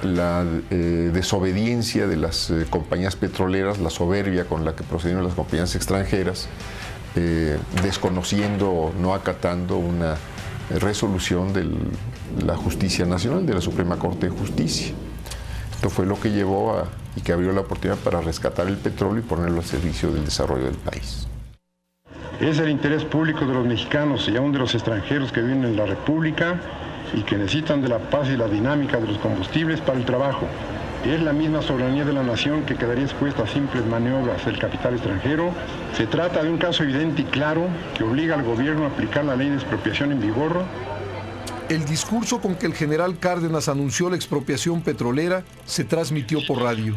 La desobediencia de las compañías petroleras, la soberbia con la que procedieron las compañías extranjeras, desconociendo o no acatando una resolución de la Justicia Nacional, de la Suprema Corte de Justicia. Esto fue lo que llevó y que abrió la oportunidad para rescatar el petróleo y ponerlo al servicio del desarrollo del país. Es el interés público de los mexicanos y aún de los extranjeros que viven en la República y que necesitan de la paz y la dinámica de los combustibles para el trabajo. Es la misma soberanía de la nación que quedaría expuesta a simples maniobras del capital extranjero. Se trata de un caso evidente y claro que obliga al gobierno a aplicar la ley de expropiación en vigor. El discurso con que el general Cárdenas anunció la expropiación petrolera se transmitió por radio.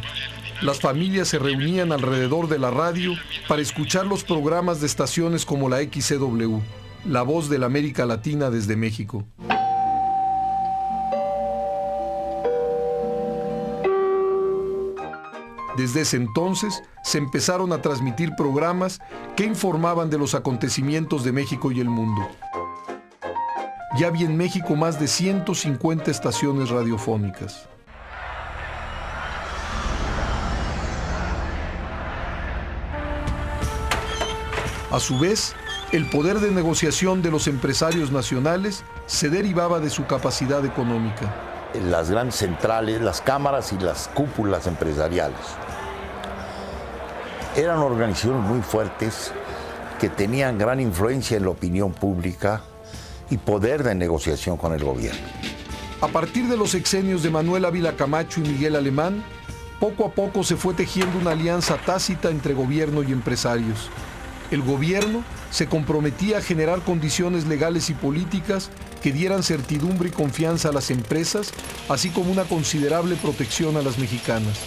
Las familias se reunían alrededor de la radio para escuchar los programas de estaciones como la XCW, la voz de la América Latina desde México. Desde ese entonces se empezaron a transmitir programas que informaban de los acontecimientos de México y el mundo. Ya había en México más de 150 estaciones radiofónicas. A su vez, el poder de negociación de los empresarios nacionales se derivaba de su capacidad económica. Las grandes centrales, las cámaras y las cúpulas empresariales eran organizaciones muy fuertes que tenían gran influencia en la opinión pública y poder de negociación con el gobierno. A partir de los sexenios de Manuel Ávila Camacho y Miguel Alemán, poco a poco se fue tejiendo una alianza tácita entre gobierno y empresarios. El gobierno se comprometía a generar condiciones legales y políticas que dieran certidumbre y confianza a las empresas, así como una considerable protección a las mexicanas.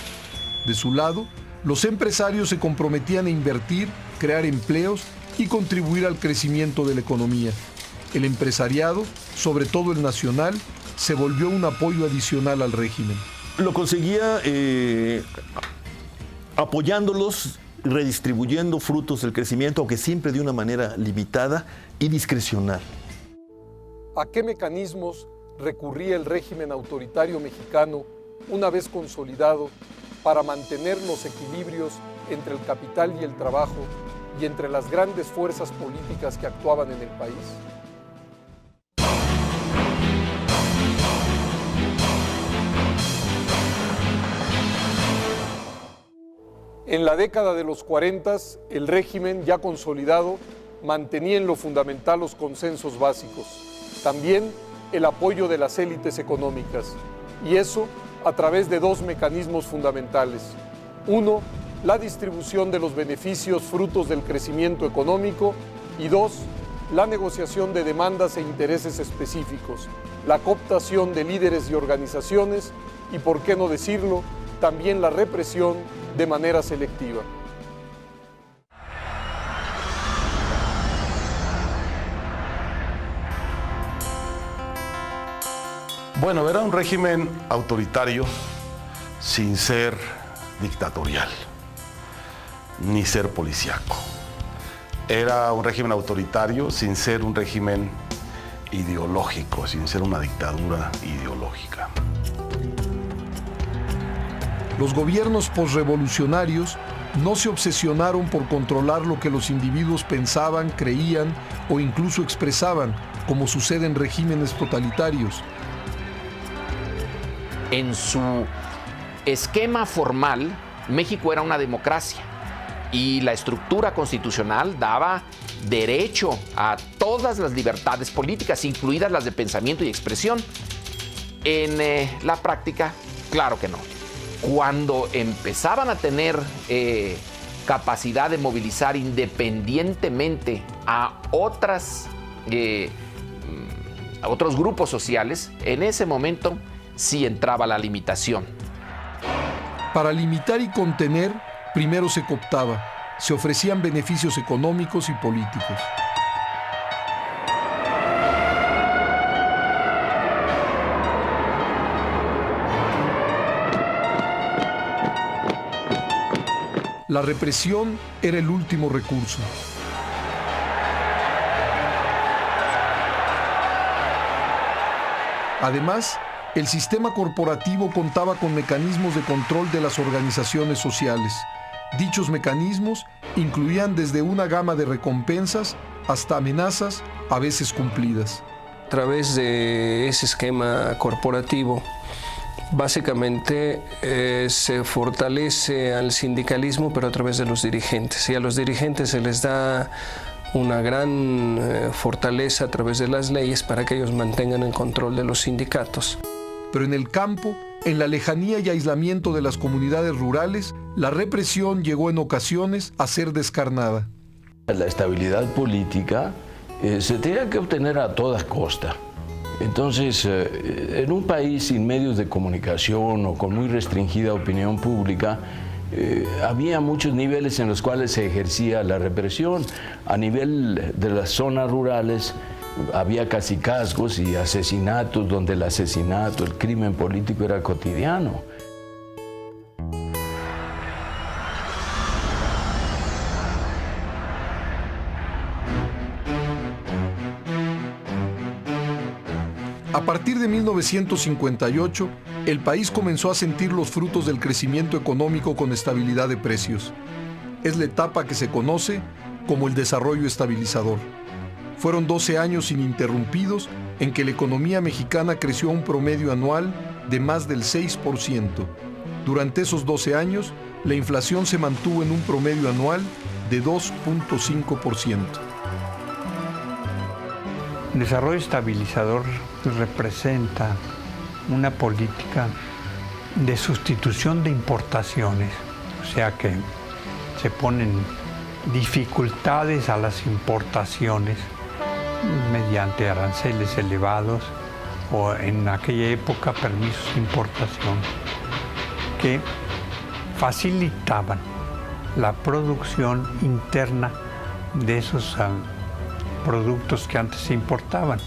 De su lado, los empresarios se comprometían a invertir, crear empleos y contribuir al crecimiento de la economía. El empresariado, sobre todo el nacional, se volvió un apoyo adicional al régimen. Lo conseguía apoyándolos, redistribuyendo frutos del crecimiento, aunque siempre de una manera limitada y discrecional. ¿A qué mecanismos recurría el régimen autoritario mexicano una vez consolidado para mantener los equilibrios entre el capital y el trabajo y entre las grandes fuerzas políticas que actuaban en el país? En la década de los 40, el régimen ya consolidado mantenía en lo fundamental los consensos básicos, también el apoyo de las élites económicas, y eso a través de dos mecanismos fundamentales. Uno, la distribución de los beneficios frutos del crecimiento económico, y dos, la negociación de demandas e intereses específicos, la cooptación de líderes y organizaciones y, por qué no decirlo, también la represión de manera selectiva. Bueno, era un régimen autoritario sin ser dictatorial, ni ser policíaco. Era un régimen autoritario sin ser un régimen ideológico, sin ser una dictadura ideológica. Los gobiernos posrevolucionarios no se obsesionaron por controlar lo que los individuos pensaban, creían o incluso expresaban, como sucede en regímenes totalitarios. En su esquema formal, México era una democracia y la estructura constitucional daba derecho a todas las libertades políticas, incluidas las de pensamiento y expresión. En la práctica, claro que no. Cuando empezaban a tener capacidad de movilizar independientemente a otros grupos sociales, en ese momento sí entraba la limitación. Para limitar y contener, primero se cooptaba, se ofrecían beneficios económicos y políticos. La represión era el último recurso. Además, el sistema corporativo contaba con mecanismos de control de las organizaciones sociales. Dichos mecanismos incluían desde una gama de recompensas hasta amenazas, a veces cumplidas. A través de ese esquema corporativo, básicamente se fortalece al sindicalismo, pero a través de los dirigentes. Y a los dirigentes se les da una gran fortaleza a través de las leyes para que ellos mantengan el control de los sindicatos. Pero en el campo, en la lejanía y aislamiento de las comunidades rurales, la represión llegó en ocasiones a ser descarnada. La estabilidad política se tenía que obtener a toda costa. Entonces, en un país sin medios de comunicación o con muy restringida opinión pública, había muchos niveles en los cuales se ejercía la represión. A nivel de las zonas rurales había cacicazgos y asesinatos donde el asesinato, el crimen político era cotidiano. A partir de 1958, el país comenzó a sentir los frutos del crecimiento económico con estabilidad de precios. Es la etapa que se conoce como el desarrollo estabilizador. Fueron 12 años ininterrumpidos en que la economía mexicana creció a un promedio anual de más del 6%. Durante esos 12 años, la inflación se mantuvo en un promedio anual de 2.5%. El desarrollo estabilizador representa una política de sustitución de importaciones, o sea que se ponen dificultades a las importaciones mediante aranceles elevados o en aquella época permisos de importación que facilitaban la producción interna de esos productos que antes se importaban.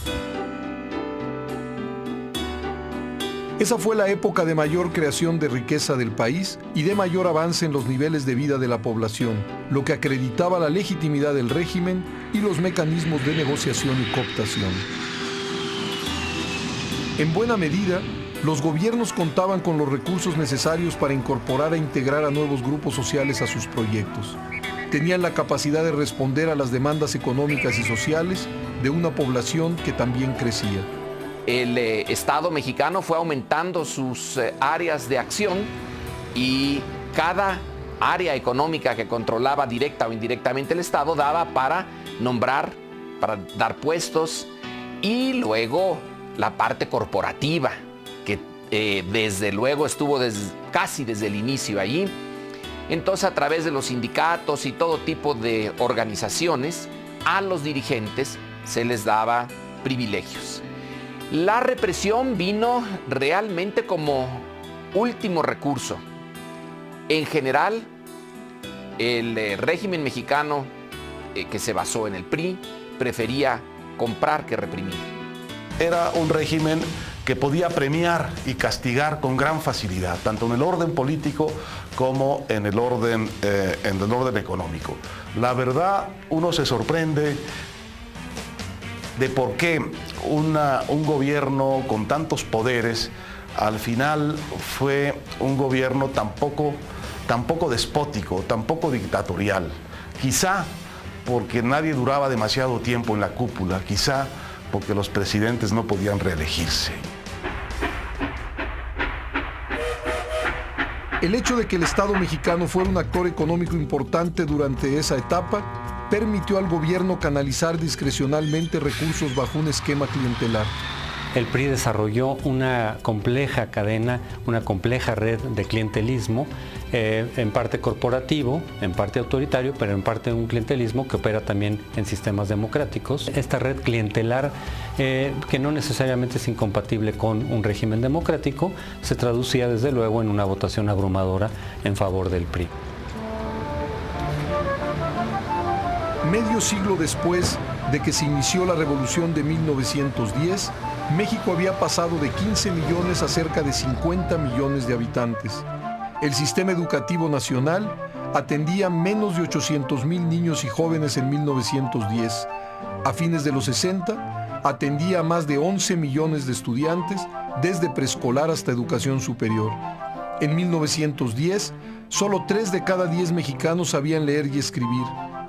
Esa fue la época de mayor creación de riqueza del país y de mayor avance en los niveles de vida de la población, lo que acreditaba la legitimidad del régimen y los mecanismos de negociación y cooptación. En buena medida, los gobiernos contaban con los recursos necesarios para incorporar e integrar a nuevos grupos sociales a sus proyectos. Tenían la capacidad de responder a las demandas económicas y sociales de una población que también crecía. El Estado mexicano fue aumentando sus áreas de acción y cada área económica que controlaba directa o indirectamente el Estado daba para nombrar, para dar puestos, y luego la parte corporativa, que desde luego estuvo casi desde el inicio allí. Entonces, a través de los sindicatos y todo tipo de organizaciones, a los dirigentes se les daba privilegios. La represión vino realmente como último recurso. En general, el régimen mexicano, que se basó en el PRI, prefería comprar que reprimir. Era un régimen que podía premiar y castigar con gran facilidad, tanto en el orden político como en el orden económico. La verdad, uno se sorprende de por qué un gobierno con tantos poderes al final fue un gobierno tan poco despótico, tan poco dictatorial. Quizá porque nadie duraba demasiado tiempo en la cúpula, quizá porque los presidentes no podían reelegirse. El hecho de que el Estado mexicano fuera un actor económico importante durante esa etapa permitió al gobierno canalizar discrecionalmente recursos bajo un esquema clientelar. El PRI desarrolló una compleja cadena, una compleja red de clientelismo, en parte corporativo, en parte autoritario, pero en parte un clientelismo que opera también en sistemas democráticos. Esta red clientelar, que no necesariamente es incompatible con un régimen democrático, se traducía desde luego en una votación abrumadora en favor del PRI. Medio siglo después de que se inició la Revolución de 1910, México había pasado de 15 millones a cerca de 50 millones de habitantes. El sistema educativo nacional atendía menos de 800,000 niños y jóvenes en 1910. A fines de los 60, atendía a más de 11 millones de estudiantes, desde preescolar hasta educación superior. En 1910, solo 3 de cada 10 mexicanos sabían leer y escribir.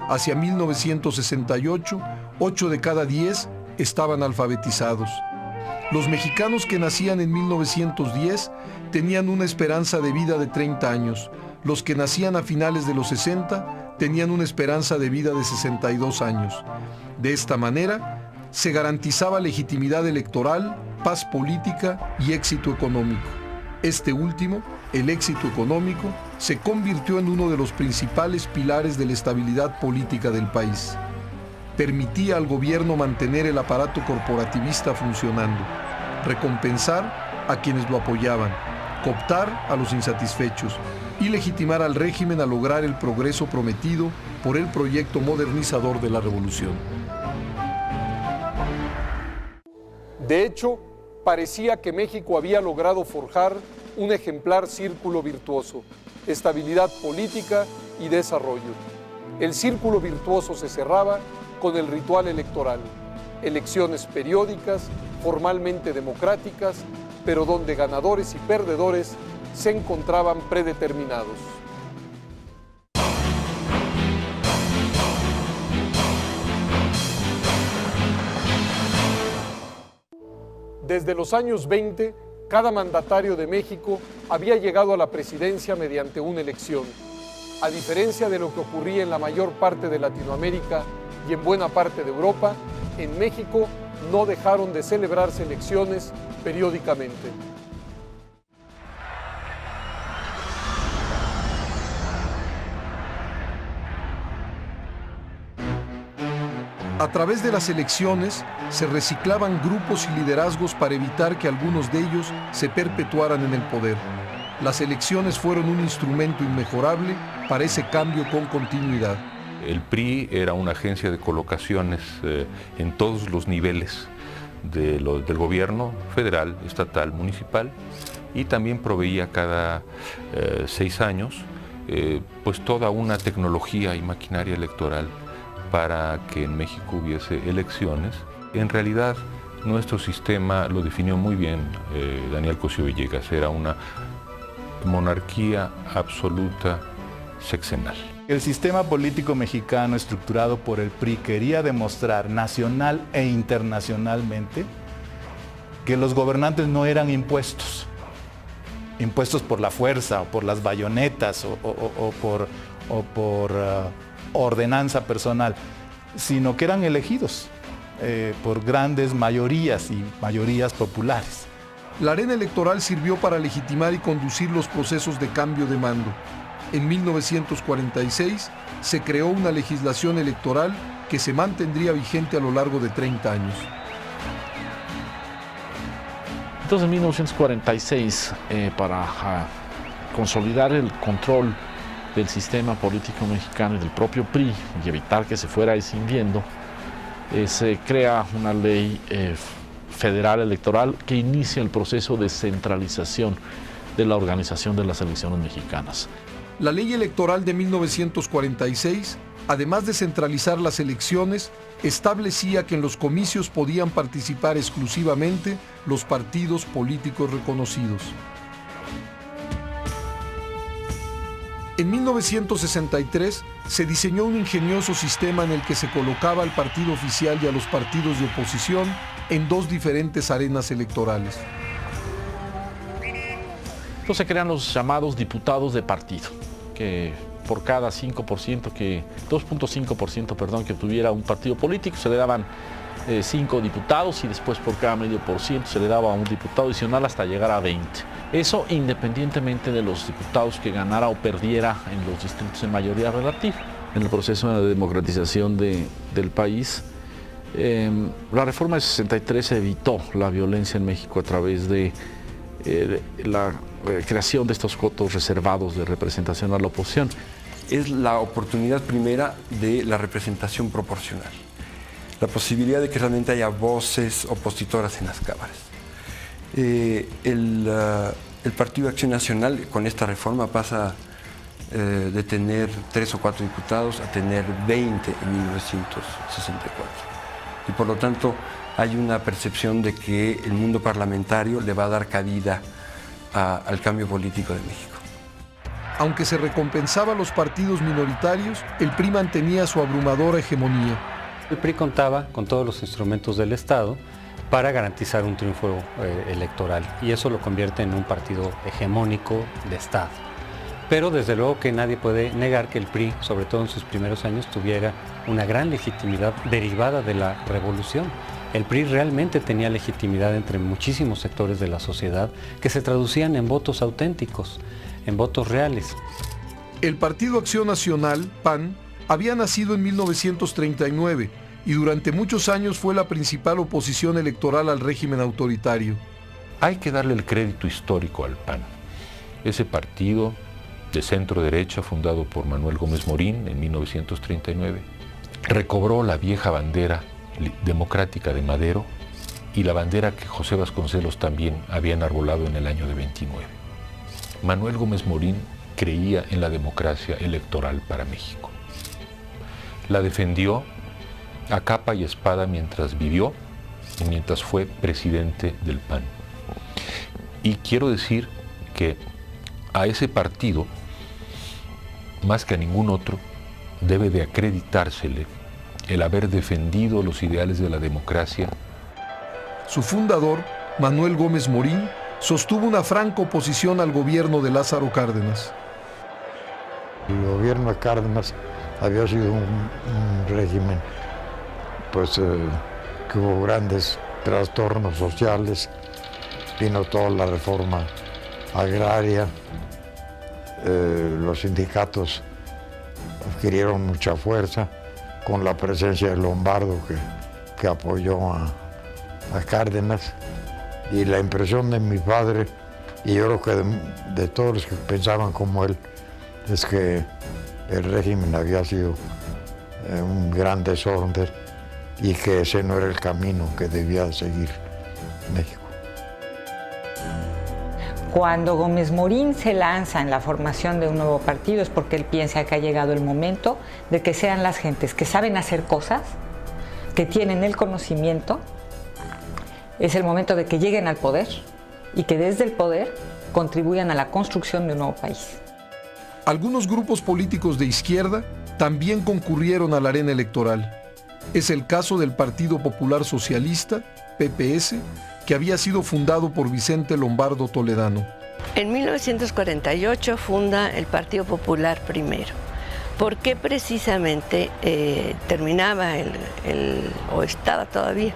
Hacia 1968, 8 de cada 10 estaban alfabetizados. Los mexicanos que nacían en 1910 tenían una esperanza de vida de 30 años. Los que nacían a finales de los 60 tenían una esperanza de vida de 62 años. De esta manera, se garantizaba legitimidad electoral, paz política y éxito económico. Este último, el éxito económico, se convirtió en uno de los principales pilares de la estabilidad política del país. Permitía al gobierno mantener el aparato corporativista funcionando, recompensar a quienes lo apoyaban, cooptar a los insatisfechos y legitimar al régimen a lograr el progreso prometido por el proyecto modernizador de la revolución. De hecho, parecía que México había logrado forjar un ejemplar círculo virtuoso, estabilidad política y desarrollo. El círculo virtuoso se cerraba con el ritual electoral, elecciones periódicas, formalmente democráticas, pero donde ganadores y perdedores se encontraban predeterminados. Desde los años 20, cada mandatario de México había llegado a la presidencia mediante una elección. A diferencia de lo que ocurría en la mayor parte de Latinoamérica y en buena parte de Europa, en México no dejaron de celebrarse elecciones periódicamente. A través de las elecciones se reciclaban grupos y liderazgos para evitar que algunos de ellos se perpetuaran en el poder. Las elecciones fueron un instrumento inmejorable para ese cambio con continuidad. El PRI era una agencia de colocaciones en todos los niveles del gobierno federal, estatal, municipal, y también proveía cada 6 años pues toda una tecnología y maquinaria electoral para que en México hubiese elecciones. En realidad, nuestro sistema lo definió muy bien Daniel Cosío Villegas, era una monarquía absoluta sexenal. El sistema político mexicano estructurado por el PRI quería demostrar nacional e internacionalmente que los gobernantes no eran impuestos por la fuerza o por las bayonetas o por ordenanza personal, sino que eran elegidos por grandes mayorías y mayorías populares. La arena electoral sirvió para legitimar y conducir los procesos de cambio de mando. En 1946 se creó una legislación electoral que se mantendría vigente a lo largo de 30 años. Entonces en 1946, para consolidar el control del sistema político mexicano y del propio PRI y evitar que se fuera escindiendo, se crea una ley federal electoral que inicia el proceso de centralización de la organización de las elecciones mexicanas. La ley electoral de 1946, además de centralizar las elecciones, establecía que en los comicios podían participar exclusivamente los partidos políticos reconocidos. En 1963 se diseñó un ingenioso sistema en el que se colocaba al partido oficial y a los partidos de oposición en dos diferentes arenas electorales. Entonces se crean los llamados diputados de partido, que por cada 2.5% que tuviera un partido político se le daban 5 diputados y después por cada 0.5% se le daba un diputado adicional hasta llegar a 20. Eso independientemente de los diputados que ganara o perdiera en los distritos en mayoría relativa. En el proceso de democratización del país, la reforma de 63 evitó la violencia en México a través de la creación de estos cotos reservados de representación a la oposición. Es la oportunidad primera de la representación proporcional, la posibilidad de que realmente haya voces opositoras en las cámaras. El Partido de Acción Nacional con esta reforma pasa de tener 3 o 4 diputados a tener 20 en 1964. Y por lo tanto hay una percepción de que el mundo parlamentario le va a dar cabida al cambio político de México. Aunque se recompensaba a los partidos minoritarios, el PRI mantenía su abrumadora hegemonía. El PRI contaba con todos los instrumentos del Estado para garantizar un triunfo electoral y eso lo convierte en un partido hegemónico de Estado. Pero desde luego que nadie puede negar que el PRI, sobre todo en sus primeros años, tuviera una gran legitimidad derivada de la revolución. El PRI realmente tenía legitimidad entre muchísimos sectores de la sociedad que se traducían en votos auténticos, en votos reales. El Partido Acción Nacional, PAN, había nacido en 1939 y durante muchos años fue la principal oposición electoral al régimen autoritario. Hay que darle el crédito histórico al PAN. Ese partido de centro derecha, fundado por Manuel Gómez Morín en 1939, recobró la vieja bandera democrática de Madero y la bandera que José Vasconcelos también había enarbolado en el año de 29. Manuel Gómez Morín creía en la democracia electoral para México. La defendió a capa y espada mientras vivió y mientras fue presidente del PAN. Y quiero decir que a ese partido, más que a ningún otro, debe de acreditársele el haber defendido los ideales de la democracia. Su fundador, Manuel Gómez Morín, sostuvo una franca oposición al gobierno de Lázaro Cárdenas. El gobierno de Cárdenas había sido un régimen que hubo grandes trastornos sociales, vino toda la reforma agraria, los sindicatos adquirieron mucha fuerza con la presencia de Lombardo que apoyó a Cárdenas, y la impresión de mi padre, y yo creo que de todos los que pensaban como él, es que el régimen había sido un gran desorden y que ese no era el camino que debía seguir México. Cuando Gómez Morín se lanza en la formación de un nuevo partido es porque él piensa que ha llegado el momento de que sean las gentes que saben hacer cosas, que tienen el conocimiento. Es el momento de que lleguen al poder y que desde el poder contribuyan a la construcción de un nuevo país. Algunos grupos políticos de izquierda también concurrieron a la arena electoral. Es el caso del Partido Popular Socialista, PPS, que había sido fundado por Vicente Lombardo Toledano. En 1948 funda el Partido Popular primero, porque precisamente terminaba o estaba todavía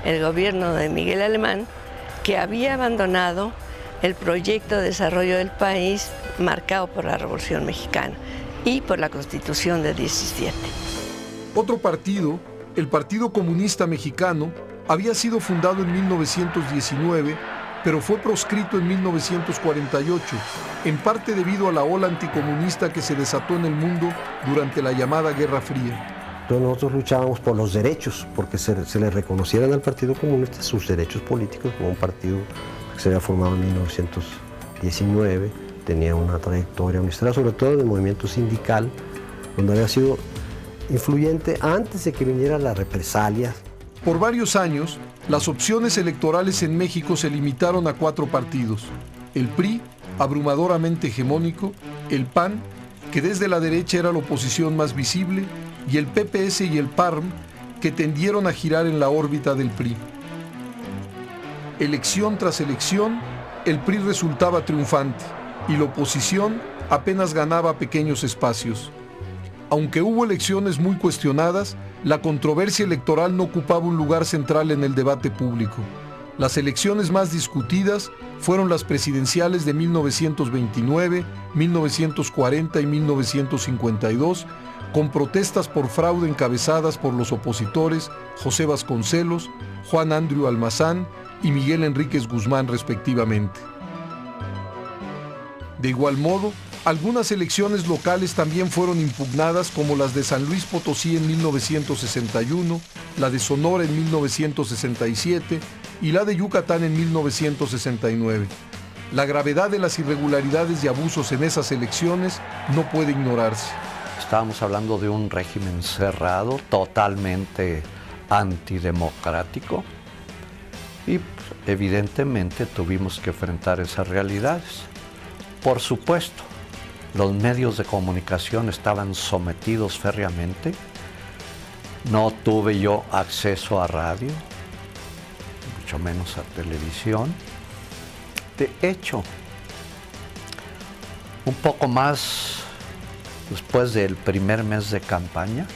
el gobierno de Miguel Alemán que había abandonado el proyecto de desarrollo del país marcado por la Revolución Mexicana y por la Constitución de 17. Otro partido, el Partido Comunista Mexicano, había sido fundado en 1919, pero fue proscrito en 1948, en parte debido a la ola anticomunista que se desató en el mundo durante la llamada Guerra Fría. Entonces nosotros luchábamos por los derechos, porque se le reconocieran al Partido Comunista sus derechos políticos como un partido que se había formado en 1919, tenía una trayectoria, una historia sobre todo en el movimiento sindical, donde había sido influyente antes de que viniera la represalia. Por varios años, las opciones electorales en México se limitaron a 4 partidos: el PRI, abrumadoramente hegemónico, el PAN, que desde la derecha era la oposición más visible, y el PPS y el PARM, que tendieron a girar en la órbita del PRI. Elección tras elección, el PRI resultaba triunfante y la oposición apenas ganaba pequeños espacios. Aunque hubo elecciones muy cuestionadas, la controversia electoral no ocupaba un lugar central en el debate público. Las elecciones más discutidas fueron las presidenciales de 1929, 1940 y 1952, con protestas por fraude encabezadas por los opositores José Vasconcelos, Juan Andrew Almazán y Miguel Enríquez Guzmán, respectivamente. De igual modo, algunas elecciones locales también fueron impugnadas, como las de San Luis Potosí en 1961, la de Sonora en 1967 y la de Yucatán en 1969. La gravedad de las irregularidades y abusos en esas elecciones no puede ignorarse. Estábamos hablando de un régimen cerrado, totalmente antidemocrático, y evidentemente tuvimos que enfrentar esas realidades. Por supuesto, los medios de comunicación estaban sometidos férreamente. No tuve yo acceso a radio, mucho menos a televisión. De hecho, un poco más después del primer mes de campaña,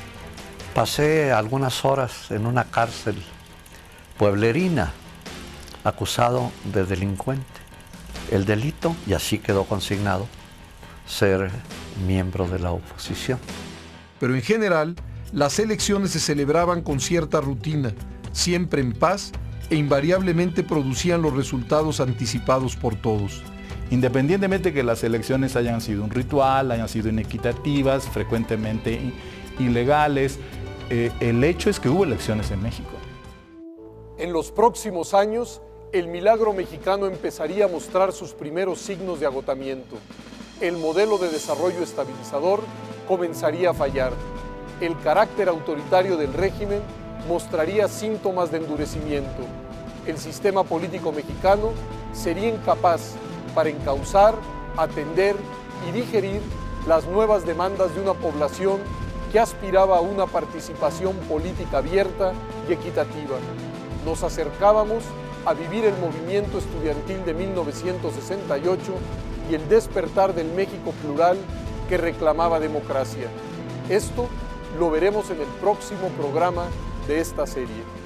pasé algunas horas en una cárcel pueblerina, acusado de delincuente. El delito, y así quedó consignado, ser miembro de la oposición. Pero en general, las elecciones se celebraban con cierta rutina, siempre en paz, e invariablemente producían los resultados anticipados por todos. Independientemente que las elecciones hayan sido un ritual, hayan sido inequitativas, frecuentemente ilegales, el hecho es que hubo elecciones en México. En los próximos años, el milagro mexicano empezaría a mostrar sus primeros signos de agotamiento. El modelo de desarrollo estabilizador comenzaría a fallar. El carácter autoritario del régimen mostraría síntomas de endurecimiento. El sistema político mexicano sería incapaz para encauzar, atender y digerir las nuevas demandas de una población que aspiraba a una participación política abierta y equitativa. Nos acercábamos a vivir el movimiento estudiantil de 1968 y el despertar del México plural que reclamaba democracia. Esto lo veremos en el próximo programa de esta serie.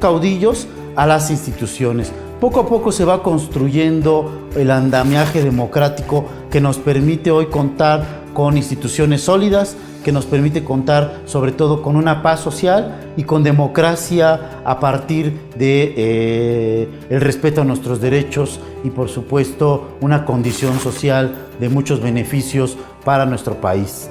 caudillos a las instituciones. Poco a poco se va construyendo el andamiaje democrático que nos permite hoy contar con instituciones sólidas, que nos permite contar sobre todo con una paz social y con democracia a partir de el respeto a nuestros derechos y por supuesto una condición social de muchos beneficios para nuestro país.